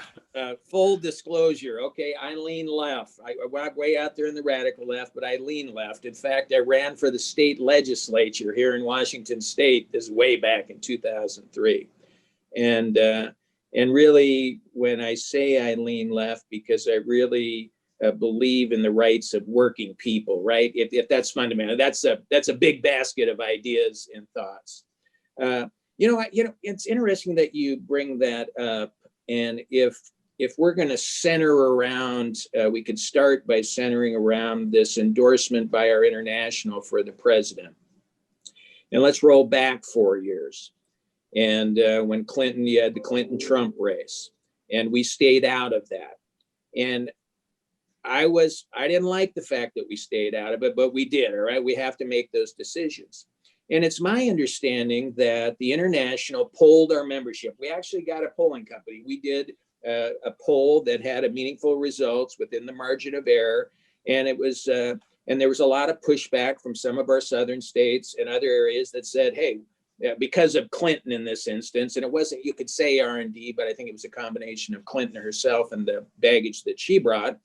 D: Full disclosure. Okay. I lean left. I walk way out there in the radical left, but I lean left. In fact, I ran for the state legislature here in Washington State. This is way back in 2003. And really, when I say I lean left, because I really believe in the rights of working people, right? If that's fundamental, that's a big basket of ideas and thoughts. It's interesting that you bring that up. And if we're going to center around, we could start by centering around this endorsement by our international for the president. And let's roll back 4 years. And when Clinton, you had the Clinton-Trump race, and we stayed out of that. And I didn't like the fact that we stayed out of it, but we did, all right? We have to make those decisions. And it's my understanding that the international polled our membership. We actually got a polling company. We did a poll that had a meaningful results within the margin of error. And it was, and there was a lot of pushback from some of our southern states and other areas that said, hey, because of Clinton in this instance, and it wasn't, you could say R&D, but I think it was a combination of Clinton herself and the baggage that she brought.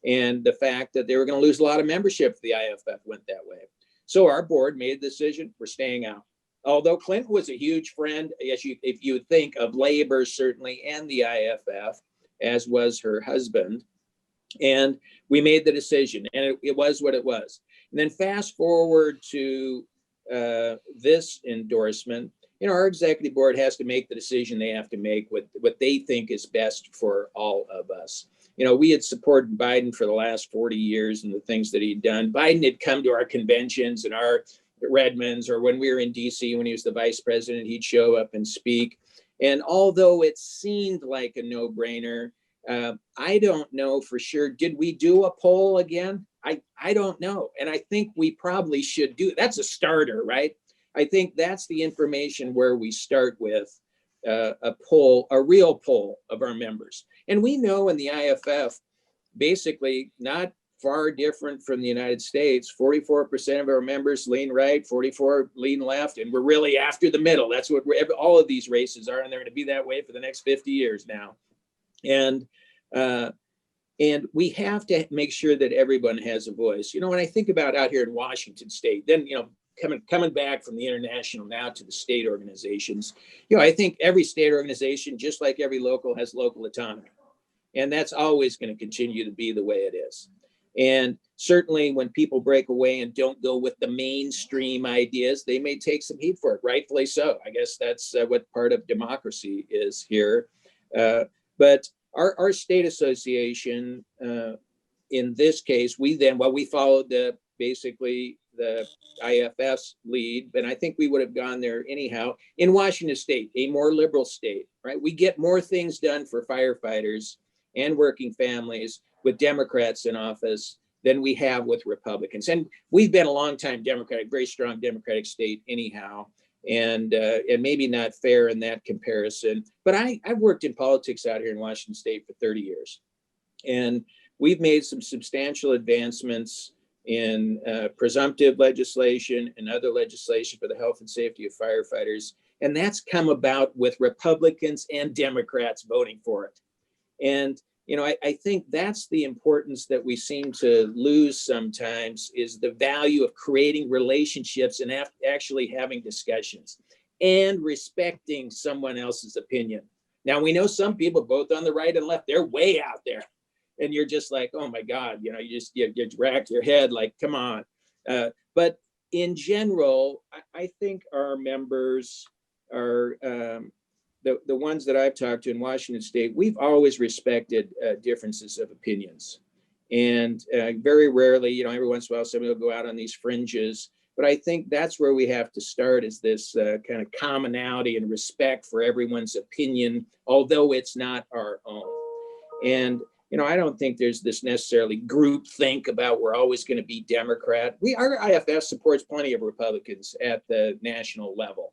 D: and the fact that they were going to lose a lot of membership if the IAFF went that way. So our board made a decision, we're staying out. Although Clinton was a huge friend, if you think of labor, certainly, and the IAFF, as was her husband. And we made the decision, and it was what it was. And then fast forward to this endorsement, our executive board has to make the decision they have to make, what they think is best for all of us. We had supported Biden for the last 40 years and the things that he'd done. Biden had come to our conventions and our Redmonds, or when we were in DC, when he was the vice president, he'd show up and speak. And although it seemed like a no-brainer, I don't know for sure. Did we do a poll again? I don't know. And I think we probably should do. That's a starter, right? I think that's the information where we start with a poll, a real poll of our members. And we know in the IAFF, basically not far different from the United States, 44% of our members lean right, 44 lean left, and we're really after the middle. That's what all of these races are, and they're going to be that way for the next 50 years now. And we have to make sure that everyone has a voice. When I think about out here in Washington State, then coming back from the international now to the state organizations, I think every state organization, just like every local, has local autonomy, and that's always going to continue to be the way it is. And certainly when people break away and don't go with the mainstream ideas, they may take some heat for it, rightfully so. I guess that's what part of democracy is here. But our state association, in this case, we followed basically the IAFF's lead, but I think we would have gone there anyhow. In Washington State, a more liberal state, right? We get more things done for firefighters and working families with Democrats in office than we have with Republicans. And we've been a long time Democratic, very strong Democratic state anyhow. And maybe not fair in that comparison, but I've worked in politics out here in Washington State for 30 years. And we've made some substantial advancements in presumptive legislation and other legislation for the health and safety of firefighters. And that's come about with Republicans and Democrats voting for it. And I think that's the importance that we seem to lose sometimes, is the value of creating relationships and actually having discussions and respecting someone else's opinion. Now, we know some people, both on the right and left, they're way out there. And you're just like, oh my God, you rack your head like, come on. But in general, I think our members are, the ones that I've talked to in Washington State, we've always respected differences of opinions. And very rarely, every once in a while, somebody will go out on these fringes. But I think that's where we have to start, is this kind of commonality and respect for everyone's opinion, although it's not our own. And, I don't think there's this necessarily group think about we're always going to be Democrat. Our IAFF supports plenty of Republicans at the national level.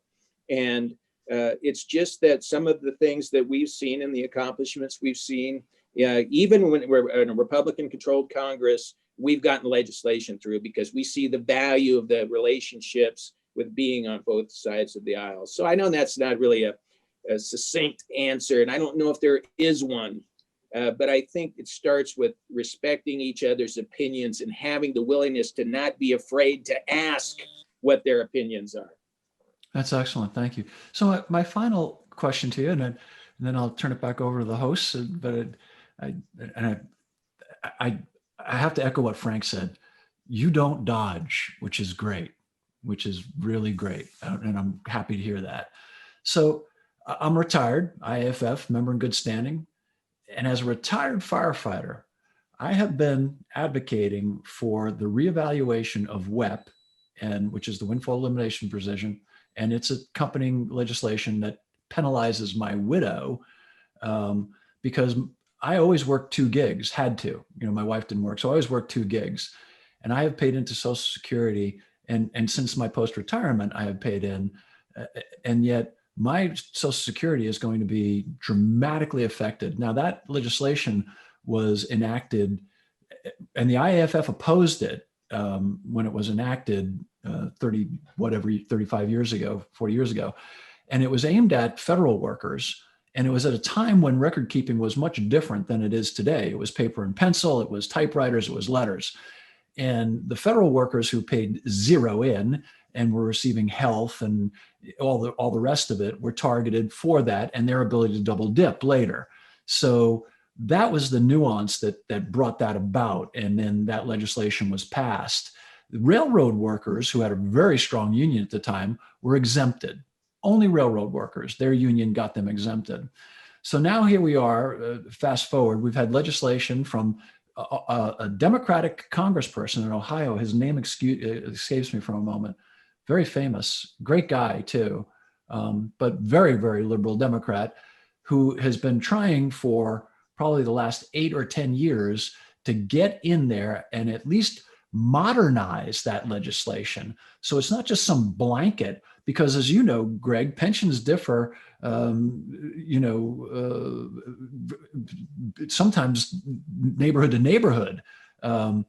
D: And it's just that some of the things that we've seen and the accomplishments we've seen, even when we're in a Republican-controlled Congress, we've gotten legislation through because we see the value of the relationships with being on both sides of the aisle. So I know that's not really a succinct answer, and I don't know if there is one, but I think it starts with respecting each other's opinions and having the willingness to not be afraid to ask what their opinions are.
E: That's excellent. Thank you. So my final question to you, and then I'll turn it back over to the hosts, but I have to echo what Frank said. You don't dodge, which is great, which is really great. And I'm happy to hear that. So I'm retired, IAFF, member in good standing. And as a retired firefighter, I have been advocating for the reevaluation of WEP, which is the windfall elimination provision, and its accompanying legislation that penalizes my widow, because I always worked 2 gigs, had to. My wife didn't work, so I always worked 2 gigs. And I have paid into Social Security, and since my post-retirement, I have paid in, and yet my Social Security is going to be dramatically affected. Now, that legislation was enacted, and the IAFF opposed it when it was enacted 35 years ago, 40 years ago. And it was aimed at federal workers. And it was at a time when record keeping was much different than it is today. It was paper and pencil, it was typewriters, it was letters. And the federal workers who paid zero in and were receiving health and all the rest of it were targeted for that and their ability to double dip later. So that was the nuance that brought that about. And then that legislation was passed. The railroad workers, who had a very strong union at the time, were exempted. Only railroad workers, their union got them exempted. So now here we are, fast forward, we've had legislation from a Democratic congressperson in Ohio. His name escapes me for a moment. Very famous, great guy too, but very, very liberal Democrat, who has been trying for probably the last 8 or 10 years to get in there and at least modernize that legislation. So it's not just some blanket, because as you know, Greg, pensions differ, sometimes neighborhood to neighborhood. And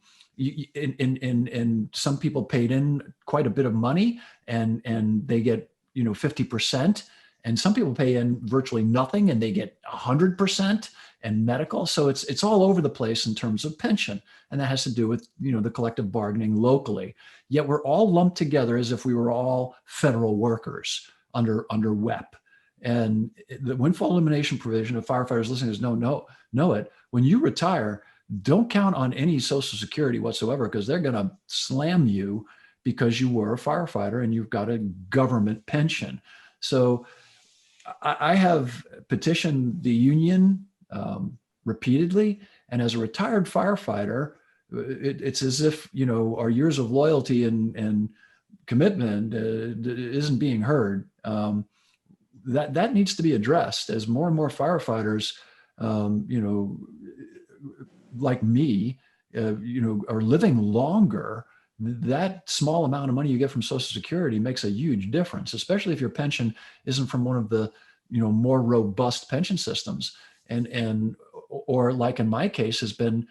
E: some people paid in quite a bit of money and they get, 50%. And some people pay in virtually nothing and they get 100% and medical. So it's all over the place in terms of pension. And that has to do with, the collective bargaining locally. Yet we're all lumped together as if we were all federal workers under WEP. And the windfall elimination provision of firefighters listeners know it. When you retire, don't count on any Social Security whatsoever, because they're going to slam you because you were a firefighter and you've got a government pension. So I have petitioned the union repeatedly. And as a retired firefighter, it's as if, our years of loyalty and commitment isn't being heard. That needs to be addressed as more and more firefighters, like me, are living longer. That small amount of money you get from Social Security makes a huge difference, especially if your pension isn't from one of the, more robust pension systems, or like in my case has been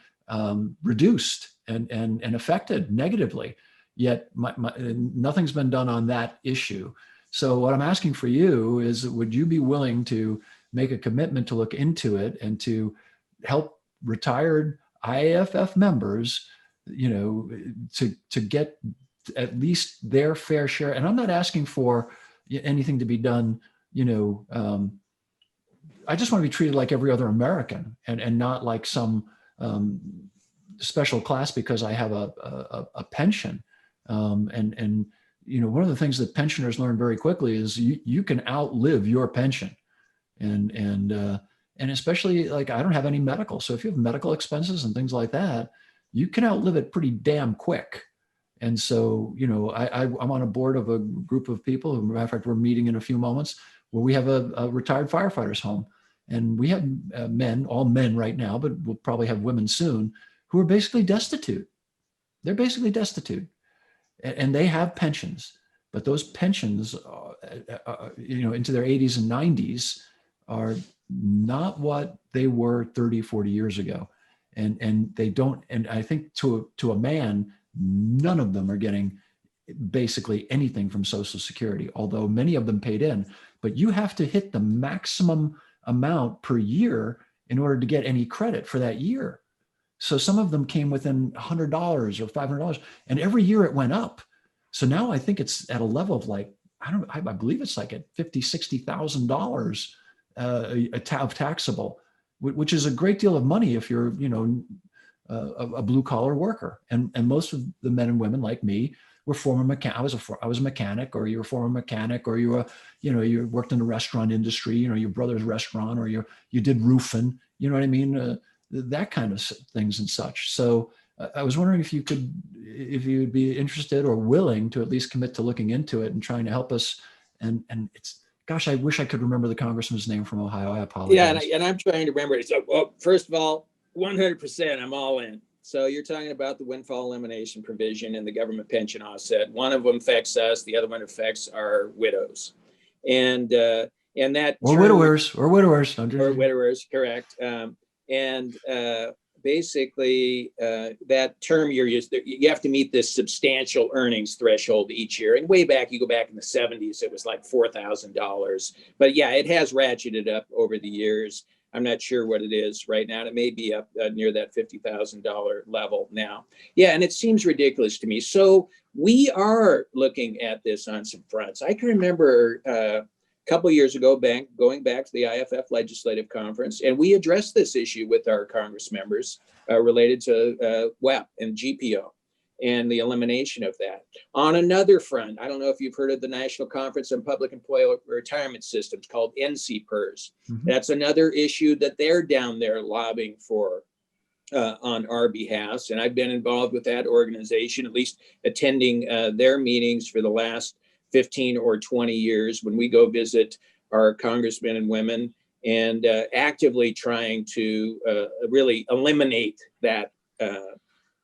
E: reduced and affected negatively. Yet nothing's been done on that issue. So what I'm asking for you is, would you be willing to make a commitment to look into it and to help retired IAFF members, to get at least their fair share? And I'm not asking for anything to be done, I just want to be treated like every other American and not like some special class because I have a pension. One of the things that pensioners learn very quickly is you can outlive your pension. And especially, like, I don't have any medical. So if you have medical expenses and things like that, you can outlive it pretty damn quick. And so, I'm on a board of a group of people who, matter of fact, we're meeting in a few moments, where we have a retired firefighters home. And we have men, all men right now, but we'll probably have women soon, who are basically destitute. They're basically destitute. And they have pensions, but those pensions, into their 80s and 90s are not what they were 30, 40 years ago. And they don't, and I think to a man, none of them are getting basically anything from Social Security, although many of them paid in. But you have to hit the maximum amount per year in order to get any credit for that year. So some of them came within $100 or $500, and every year it went up. So now I think it's at a level of like, I believe it's like at $50,000, $60,000 of taxable, which is a great deal of money if you're, a blue collar worker. And most of the men and women like me were former mechanic. I was a mechanic, or you were a former mechanic, or you were, you worked in the restaurant industry, your brother's restaurant, or you did roofing, you know what I mean? That kind of things and such. So I was wondering if you'd be interested or willing to at least commit to looking into it and trying to help us. And it's, gosh, I wish I could remember the congressman's name from Ohio. I apologize.
D: Yeah, and I'm trying to remember it. So, well, first of all, 100%, I'm all in. So you're talking about the windfall elimination provision and the government pension offset. One of them affects us. The other one affects our widows. And that
E: or widowers, correct.
D: basically that term you're used, you have to meet this substantial earnings threshold each year. And way back, you go back in the 70s, it was like $4,000. But yeah, it has ratcheted up over the years. I'm not sure what it is right now. It may be up near that $50,000 level now. Yeah, and it seems ridiculous to me. So we are looking at this on some fronts. I can remember a couple of years ago, going back to the IAFF Legislative Conference, and we addressed this issue with our Congress members related to WEP and GPO and the elimination of that. On another front, I don't know if you've heard of the National Conference on Public Employee Retirement Systems called NCPERS. Mm-hmm. That's another issue that they're down there lobbying for on our behalf. And I've been involved with that organization, at least attending their meetings for the last 15 or 20 years when we go visit our congressmen and women, and actively trying to really eliminate that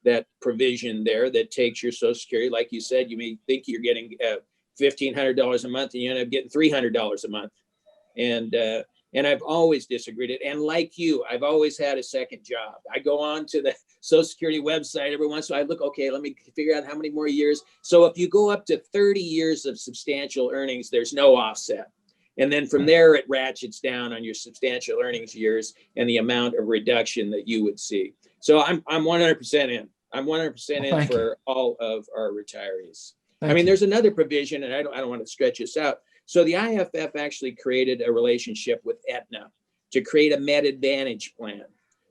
D: that provision there that takes your Social Security. Like you said, you may think you're getting $1,500 a month and you end up getting $300 a month. And I've always disagreed it. And like you, I've always had a second job. I go on to the Social Security website every once in a while. I look, okay, let me figure out how many more years. So if you go up to 30 years of substantial earnings, there's no offset. And then from there, it ratchets down on your substantial earnings years and the amount of reduction that you would see. So I'm 100% in. I'm 100% in for all of our retirees. I mean, there's another provision, and I don't want to stretch this out. So the IAFF actually created a relationship with Aetna to create a Med Advantage plan.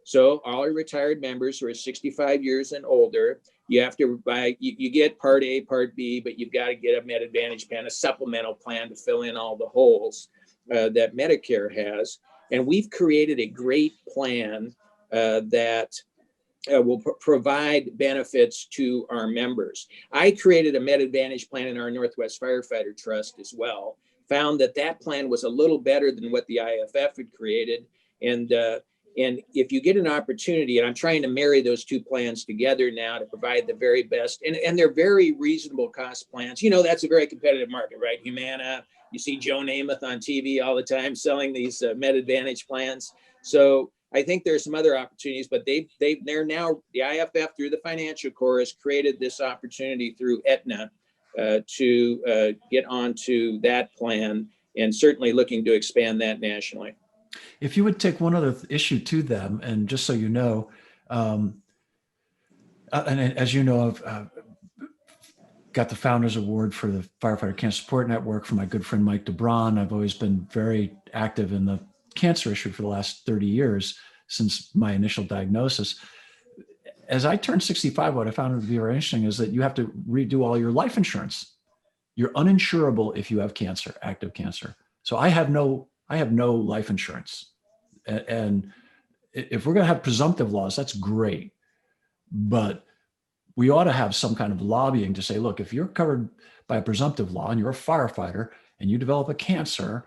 D: So all our retired members who are 65 years and older, you have to buy, you get Part A, Part B, but you've got to get a Med Advantage plan, a supplemental plan to fill in all the holes that Medicare has. And we've created a great plan that will provide benefits to our members. I created a Med Advantage plan in our Northwest Firefighter Trust as well. Found that that plan was a little better than what the IAFF had created. And if you get an opportunity, and I'm trying to marry those two plans together now to provide the very best, and they're very reasonable cost plans. You know, that's a very competitive market, right? Humana, you see Joe Namath on TV all the time selling these Med Advantage plans. So I think there's some other opportunities, but they're now, the IAFF through the Financial Corps has created this opportunity through Aetna to get onto that plan, and certainly looking to expand that nationally.
E: If you would take one other issue to them, and just so you know, and as you know, I've got the Founders Award for the Firefighter Cancer Support Network from my good friend Mike DeBron. I've always been very active in the cancer issue for the last 30 years since my initial diagnosis. As I turned 65, what I found to be very interesting is that you have to redo all your life insurance. You're uninsurable if you have cancer, active cancer. So I have no life insurance. And if we're going to have presumptive laws, that's great. But we ought to have some kind of lobbying to say, look, if you're covered by a presumptive law and you're a firefighter and you develop a cancer,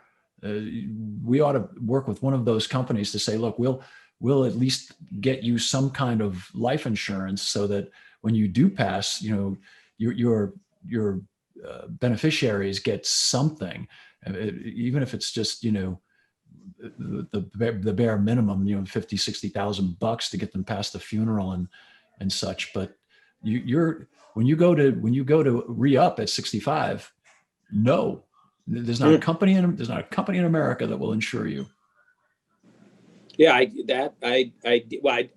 E: we ought to work with one of those companies to say, look, we'll at least get you some kind of life insurance so that when you do pass, you know, your beneficiaries get something, even if it's just, you know, the bare minimum, you know, $50,000-$60,000 to get them past the funeral and such. But when you go to re-up at 65, no, there's not a company in America that will insure you.
D: Yeah,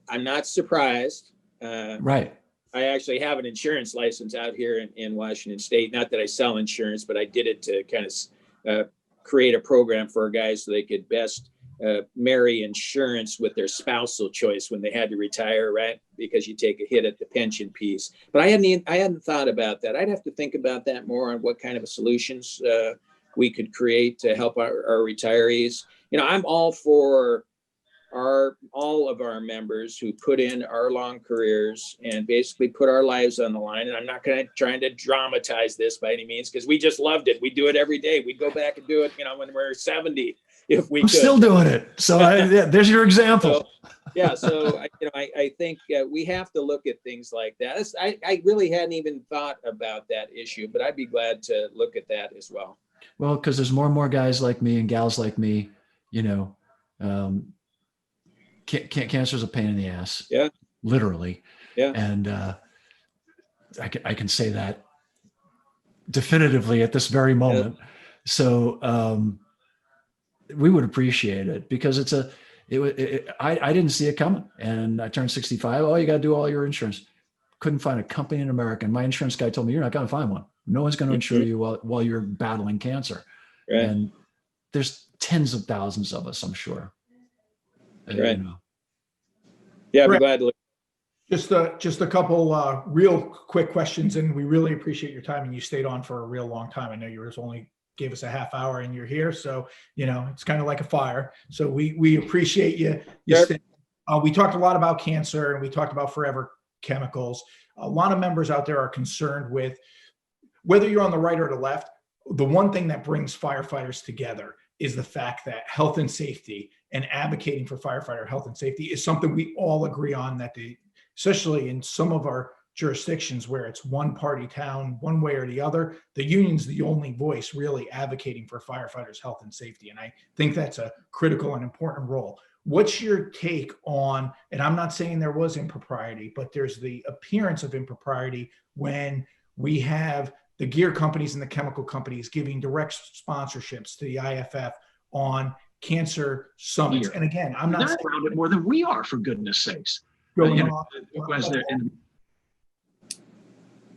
D: I'm not surprised.
E: Right.
D: I actually have an insurance license out here in Washington State. Not that I sell insurance, but I did it to kind of create a program for our guys so they could best marry insurance with their spousal choice when they had to retire, right? Because you take a hit at the pension piece. But I hadn't thought about that. I'd have to think about that more on what kind of solutions we could create to help our retirees. You know, I'm all for all of our members who put in our long careers and basically put our lives on the line. And I'm not trying to dramatize this by any means, because we just loved it. We do it every day. We go back and do it, you know, when we're 70, if we could.
E: I'm still doing it. So there's your example.
D: So I think we have to look at things like that. I really hadn't even thought about that issue, but I'd be glad to look at that as well.
E: Well, because there's more and more guys like me and gals like me, you know, Cancer is a pain in the ass.
D: Yeah.
E: Literally.
D: Yeah.
E: And I can say that definitively at this very moment. Yeah. So we would appreciate it, because I didn't see it coming, and I turned 65. Oh, you got to do all your insurance. Couldn't find a company in America. And my insurance guy told me, you're not going to find one. No one's going to insure you while you're battling cancer. Right. And there's tens of thousands of us, I'm sure.
D: Right. Yeah, I'd be glad to look.
A: Just a couple real quick questions, and we really appreciate your time, and you stayed on for a real long time. I know you only gave us a half hour and you're here, so it's kind of like a fire. So we appreciate you. Sure. We talked a lot about cancer, and we talked about forever chemicals. A lot of members out there are concerned with whether you're on the right or the left. The one thing that brings firefighters together is the fact that health and safety and advocating for firefighter health and safety is something we all agree on, that especially in some of our jurisdictions where it's one party town, one way or the other, the union's the only voice really advocating for firefighters' health and safety. And I think that's a critical and important role. What's your take on, and I'm not saying there was impropriety, but there's the appearance of impropriety when we have the gear companies and the chemical companies giving direct sponsorships to the IAFF on cancer summits.
F: Here.
A: And again, I'm not
F: saying around it more than we are, for goodness sakes.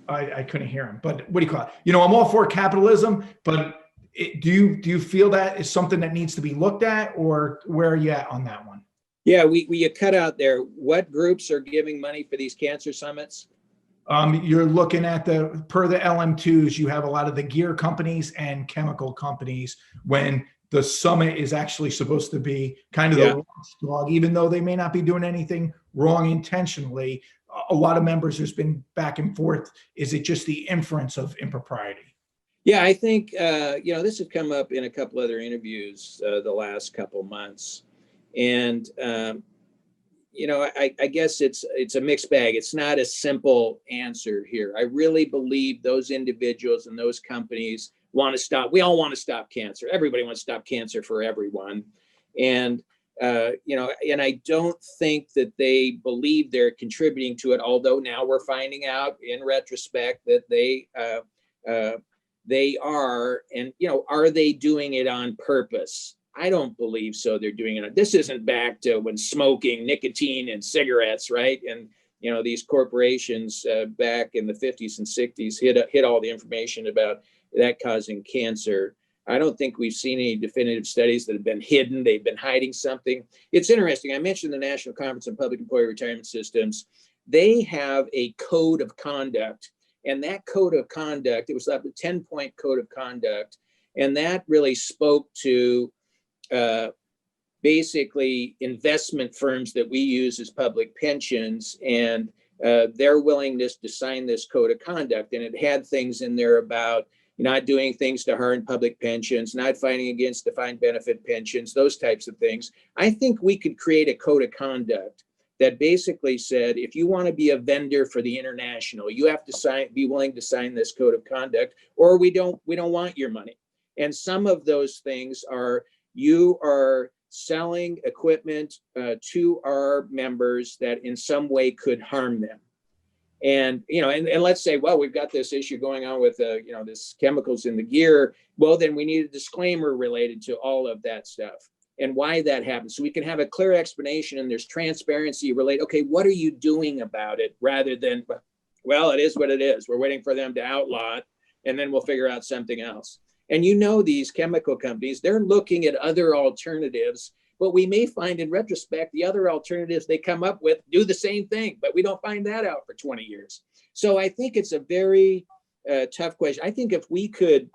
A: I couldn't hear him, but what do you call it? I'm all for capitalism, but do you feel that is something that needs to be looked at, or where are you at on that one?
D: Yeah, we cut out there. What groups are giving money for these cancer summits?
A: You're looking at per the LM2s, you have a lot of the gear companies and chemical companies, when the summit is actually supposed to be kind of the watchdog, even though they may not be doing anything wrong intentionally. A lot of members, there's been back and forth. Is it just the inference of impropriety?
D: Yeah, I think, this has come up in a couple other interviews the last couple months. And, I guess it's a mixed bag. It's not a simple answer here. I really believe those individuals and those companies want to stop. We all want to stop cancer. Everybody wants to stop cancer for everyone. And, and I don't think that they believe they're contributing to it, although now we're finding out in retrospect that they are. And, are they doing it on purpose? I don't believe so. They're doing it. This isn't back to when smoking, nicotine, and cigarettes, right? And, these corporations back in the 50s and 60s hit all the information about that causing cancer. I don't think we've seen any definitive studies that have been hidden. They've been hiding something. It's interesting. I mentioned the National Conference on Public Employee Retirement Systems. They have a code of conduct, and that code of conduct, it was a 10-point code of conduct, and that really spoke to basically investment firms that we use as public pensions, and their willingness to sign this code of conduct. And it had things in there about not doing things to harm public pensions, not fighting against defined benefit pensions, those types of things. I think we could create a code of conduct that basically said, if you want to be a vendor for the international, you have to be willing to sign this code of conduct, or we don't want your money. And some of those things are, you are selling equipment to our members that in some way could harm them. And, and let's say, well, we've got this issue going on with, this chemicals in the gear. Well, then we need a disclaimer related to all of that stuff and why that happens. So we can have a clear explanation and there's transparency related. Okay, what are you doing about it? Rather than, well, it is what it is. We're waiting for them to outlaw it, and then we'll figure out something else. And these chemical companies, they're looking at other alternatives. But we may find in retrospect, the other alternatives they come up with do the same thing, but we don't find that out for 20 years. So I think it's a very tough question. I think if we could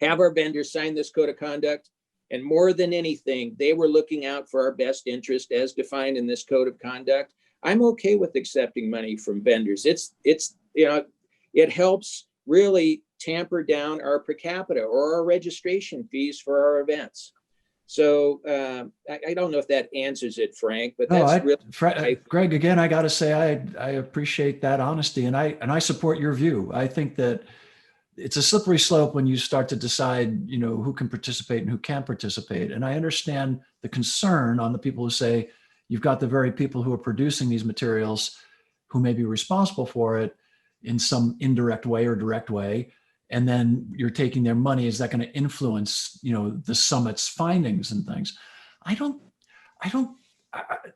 D: have our vendors sign this code of conduct, and more than anything, they were looking out for our best interest as defined in this code of conduct, I'm okay with accepting money from vendors. It helps really tamper down our per capita or our registration fees for our events. So I don't know if that answers it, Frank, but that's
E: Greg, again, I got to say, I appreciate that honesty, and I support your view. I think that it's a slippery slope when you start to decide, who can participate and who can't participate. And I understand the concern on the people who say, you've got the very people who are producing these materials who may be responsible for it in some indirect way or direct way. And then you're taking their money. Is that going to influence, the summit's findings and things?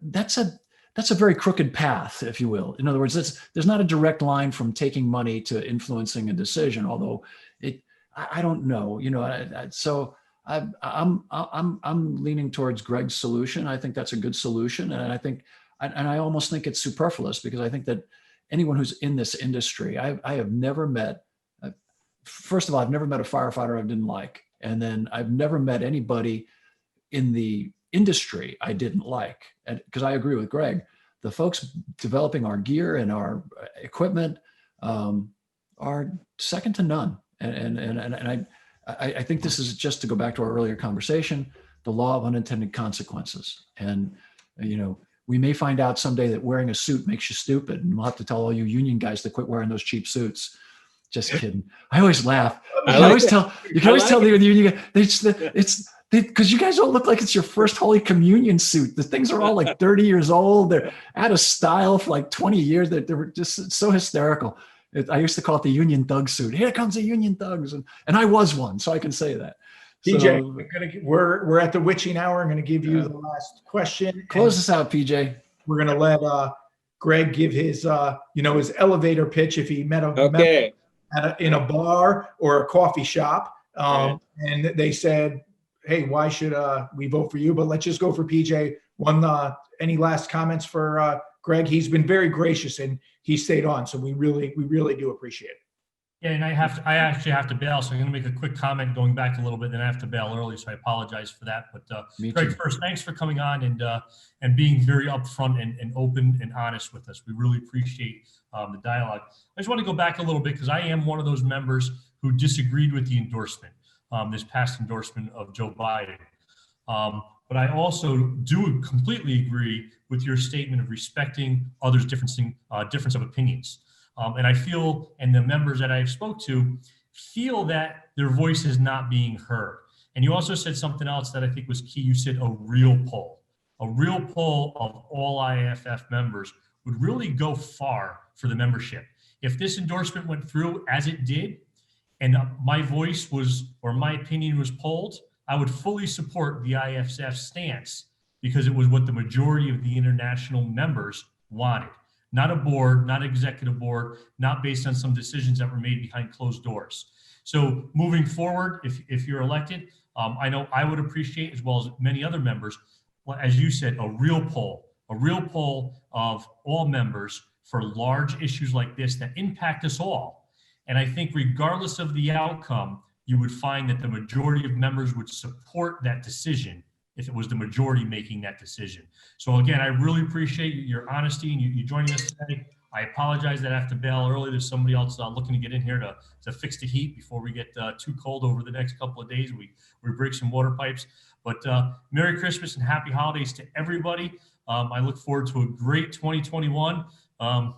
E: That's a very crooked path, if you will. In other words, there's not a direct line from taking money to influencing a decision, although I don't know, so I'm leaning towards Greg's solution. I think that's a good solution. And I almost think it's superfluous, because I think that anyone who's in this industry, I have never met, first of all, I've never met a firefighter I didn't like. And then I've never met anybody in the industry I didn't like. And because I agree with Greg, the folks developing our gear and our equipment are second to none. And I think this is, just to go back to our earlier conversation, the law of unintended consequences. And, we may find out someday that wearing a suit makes you stupid, and we'll have to tell all you union guys to quit wearing those cheap suits. Just kidding. I always laugh. You can always tell the union guys, because you guys don't look like it's your first Holy Communion suit. The things are all like 30 years old. They're out of style for like 20 years. They were just so hysterical. I used to call it the Union Thug suit. Here comes the Union Thugs. And I was one, so I can say that.
A: PJ,
E: So,
A: we're at the witching hour. I'm going to give you the last question.
E: Close this out, PJ.
A: We're going to let Greg give his, his elevator pitch if he met in a bar or a coffee shop. And they said, hey, why should we vote for you? But let's just go for PJ. Any last comments for Greg? He's been very gracious and he stayed on. So we really do appreciate it.
C: Yeah, and I actually have to bail, so I'm going to make a quick comment going back a little bit, then I have to bail early, so I apologize for that. But Greg, first, thanks for coming on and being very upfront and open and honest with us. We really appreciate the dialogue. I just want to go back a little bit, because I am one of those members who disagreed with the endorsement, this past endorsement of Joe Biden. But I also do completely agree with your statement of respecting others' difference of opinions. And I feel, and the members that I've spoke to feel, that their voice is not being heard. And you also said something else that I think was key. You said a real poll of all IAFF members would really go far for the membership. If this endorsement went through as it did, and my voice was, or my opinion was polled, I would fully support the IAFF stance, because it was what the majority of the international members wanted. Not a board, not executive board, not based on some decisions that were made behind closed doors. So moving forward, if you're elected, I know I would appreciate, as well as many other members, as you said, a real poll of all members for large issues like this that impact us all. And I think regardless of the outcome, you would find that the majority of members would support that decision if it was the majority making that decision. So again, I really appreciate your honesty and you joining us today. I apologize that I have to bail early. There's somebody else looking to get in here to fix the heat before we get too cold over the next couple of days. We break some water pipes. But Merry Christmas and Happy Holidays to everybody. I look forward to a great 2021. I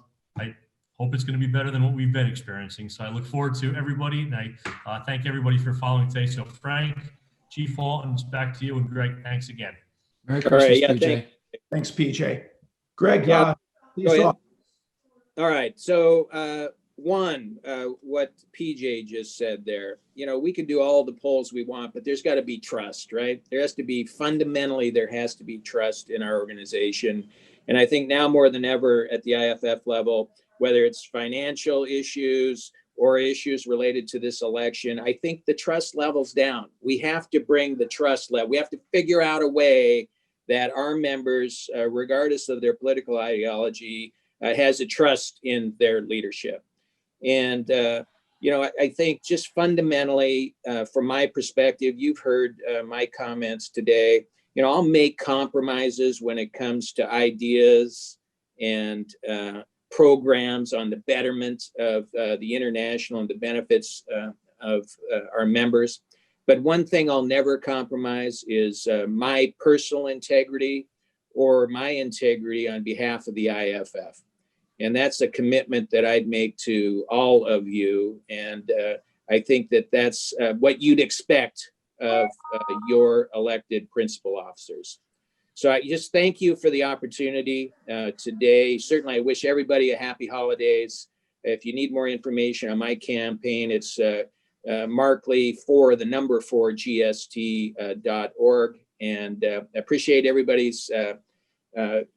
C: hope it's going to be better than what we've been experiencing. So I look forward to everybody, and I thank everybody for following today. So Frank, Chief Halton, back to you, and Greg, thanks again.
E: Merry Christmas, PJ.
A: Thanks, PJ. Greg,
D: please talk. All right. So what PJ just said there, we can do all the polls we want, but there's got to be trust, right? There has to be trust in our organization. And I think now more than ever at the IAFF level, whether it's financial issues or issues related to this election, I think the trust level's down. We have to bring the trust level. We have to figure out a way that our members, regardless of their political ideology, has a trust in their leadership. And, I think just fundamentally, from my perspective, you've heard my comments today. I'll make compromises when it comes to ideas and programs on the betterment of the international and the benefits of our members. But one thing I'll never compromise is my personal integrity or my integrity on behalf of the IAFF. And that's a commitment that I'd make to all of you. And I think that that's what you'd expect of your elected principal officers. So I just thank you for the opportunity today. Certainly, I wish everybody a happy holidays. If you need more information on my campaign, it's Markley for the number 4 GST.org. And appreciate everybody's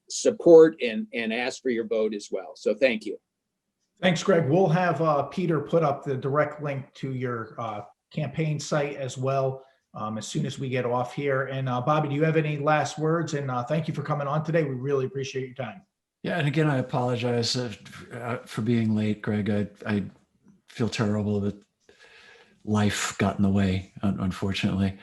D: support and ask for your vote as well. So thank you.
A: Thanks, Greg. We'll have Peter put up the direct link to your campaign site as well as soon as we get off here. And Bobby, do you have any last words? And thank you for coming on today. We really appreciate your time.
E: Yeah, and again, I apologize for being late, Greg. I feel terrible that life got in the way, unfortunately.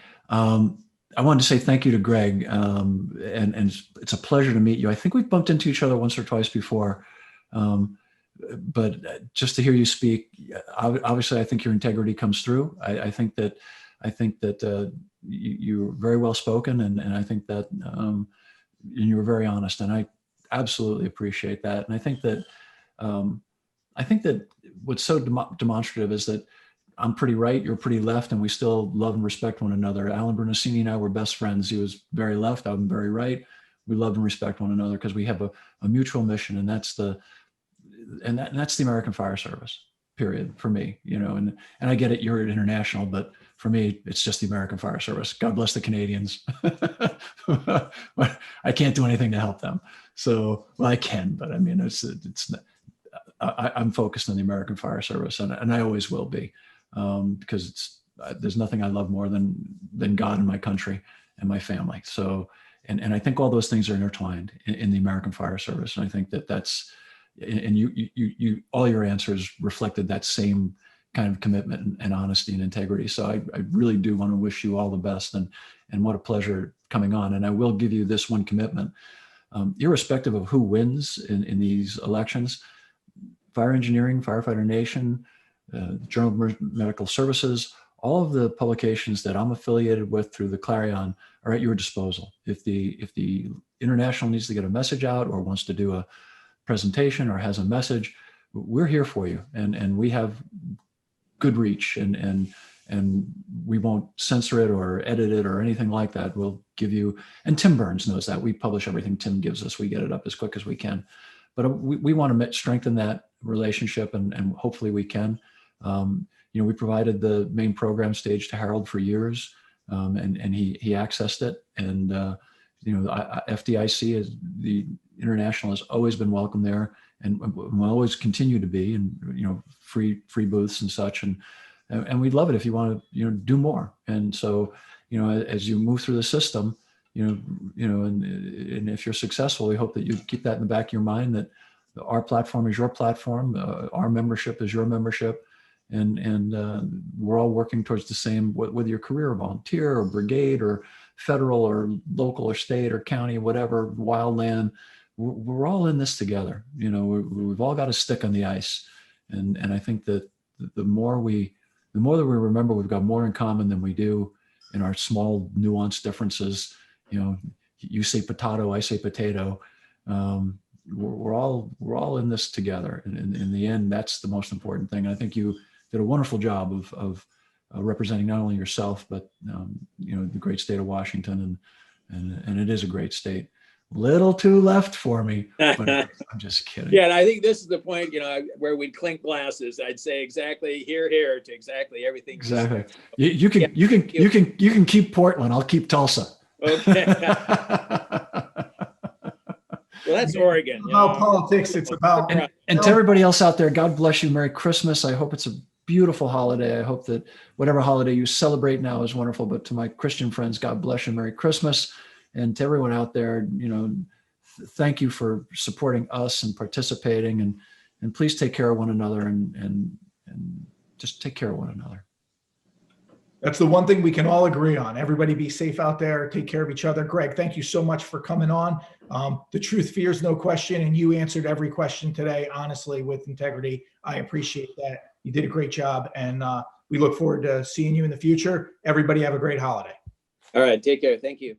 E: I wanted to say thank you to Greg, and it's a pleasure to meet you. I think we've bumped into each other once or twice before, but just to hear you speak, obviously, I think your integrity comes through. I think that you're very well spoken, and I think that you were very honest, and I absolutely appreciate that. And I think that what's so demonstrative is that I'm pretty right, you're pretty left, and we still love and respect one another. Alan Bernasini and I were best friends. He was very left, I'm very right. We love and respect one another because we have a mutual mission, and that's the American Fire Service, period, for me. And I get it, you're international, but for me, it's just the American Fire Service. God bless the Canadians. I can't do anything to help them. So, well, I can, but I mean, I'm focused on the American Fire Service, and I always will be, because there's nothing I love more than God and my country and my family. So, and I think all those things are intertwined in the American Fire Service. And I think that's, and you all your answers reflected that same kind of commitment and honesty and integrity. So I really do want to wish you all the best, and what a pleasure coming on. And I will give you this one commitment, irrespective of who wins in these elections, Fire Engineering, Firefighter Nation, Journal of Medical Services, all of the publications that I'm affiliated with through the Clarion are at your disposal. If the International needs to get a message out or wants to do a presentation or has a message, we're here for you, and we have good reach, and we won't censor it or edit it or anything like that. We'll give you, and Tim Burns knows that. We publish everything Tim gives us. We get it up as quick as we can. But we want to strengthen that relationship, and hopefully we can. We provided the main program stage to Harold for years, and he accessed it. And FDIC, is the International, has always been welcome there, and will always continue to be, and free booths and such. And we'd love it if you want to do more. And so as you move through the system, and if you're successful, we hope that you keep that in the back of your mind, that our platform is your platform, our membership is your membership, and we're all working towards the same, whether you're career or volunteer or brigade or federal or local or state or county, whatever, wildland, we're all in this together. We've all got a stick on the ice, and I think that the more that we remember we've got more in common than we do in our small nuanced differences. You say potato, I say potato. We're all in this together, and in the end, that's the most important thing. I think you did a wonderful job of representing not only yourself, but the great state of Washington, and it is a great state. Little too left for me, but I'm just kidding.
D: Yeah, and I think this is the point, where we clink glasses. I'd say exactly here to exactly everything.
E: Exactly. You can keep Portland. I'll keep Tulsa.
D: Okay. Well, that's Oregon.
A: It's about politics. It's about
E: and to everybody else out there, God bless you. Merry Christmas. I hope it's a beautiful holiday. I hope that whatever holiday you celebrate now is wonderful. But to my Christian friends, God bless you. Merry Christmas. And to everyone out there, thank you for supporting us and participating, and please take care of one another, and just take care of one another.
A: That's the one thing we can all agree on. Everybody be safe out there. Take care of each other. Greg, thank you so much for coming on. The truth fears no question, and you answered every question today, honestly, with integrity. I appreciate that. You did a great job, and we look forward to seeing you in the future. Everybody have a great holiday.
D: All right. Take care. Thank you.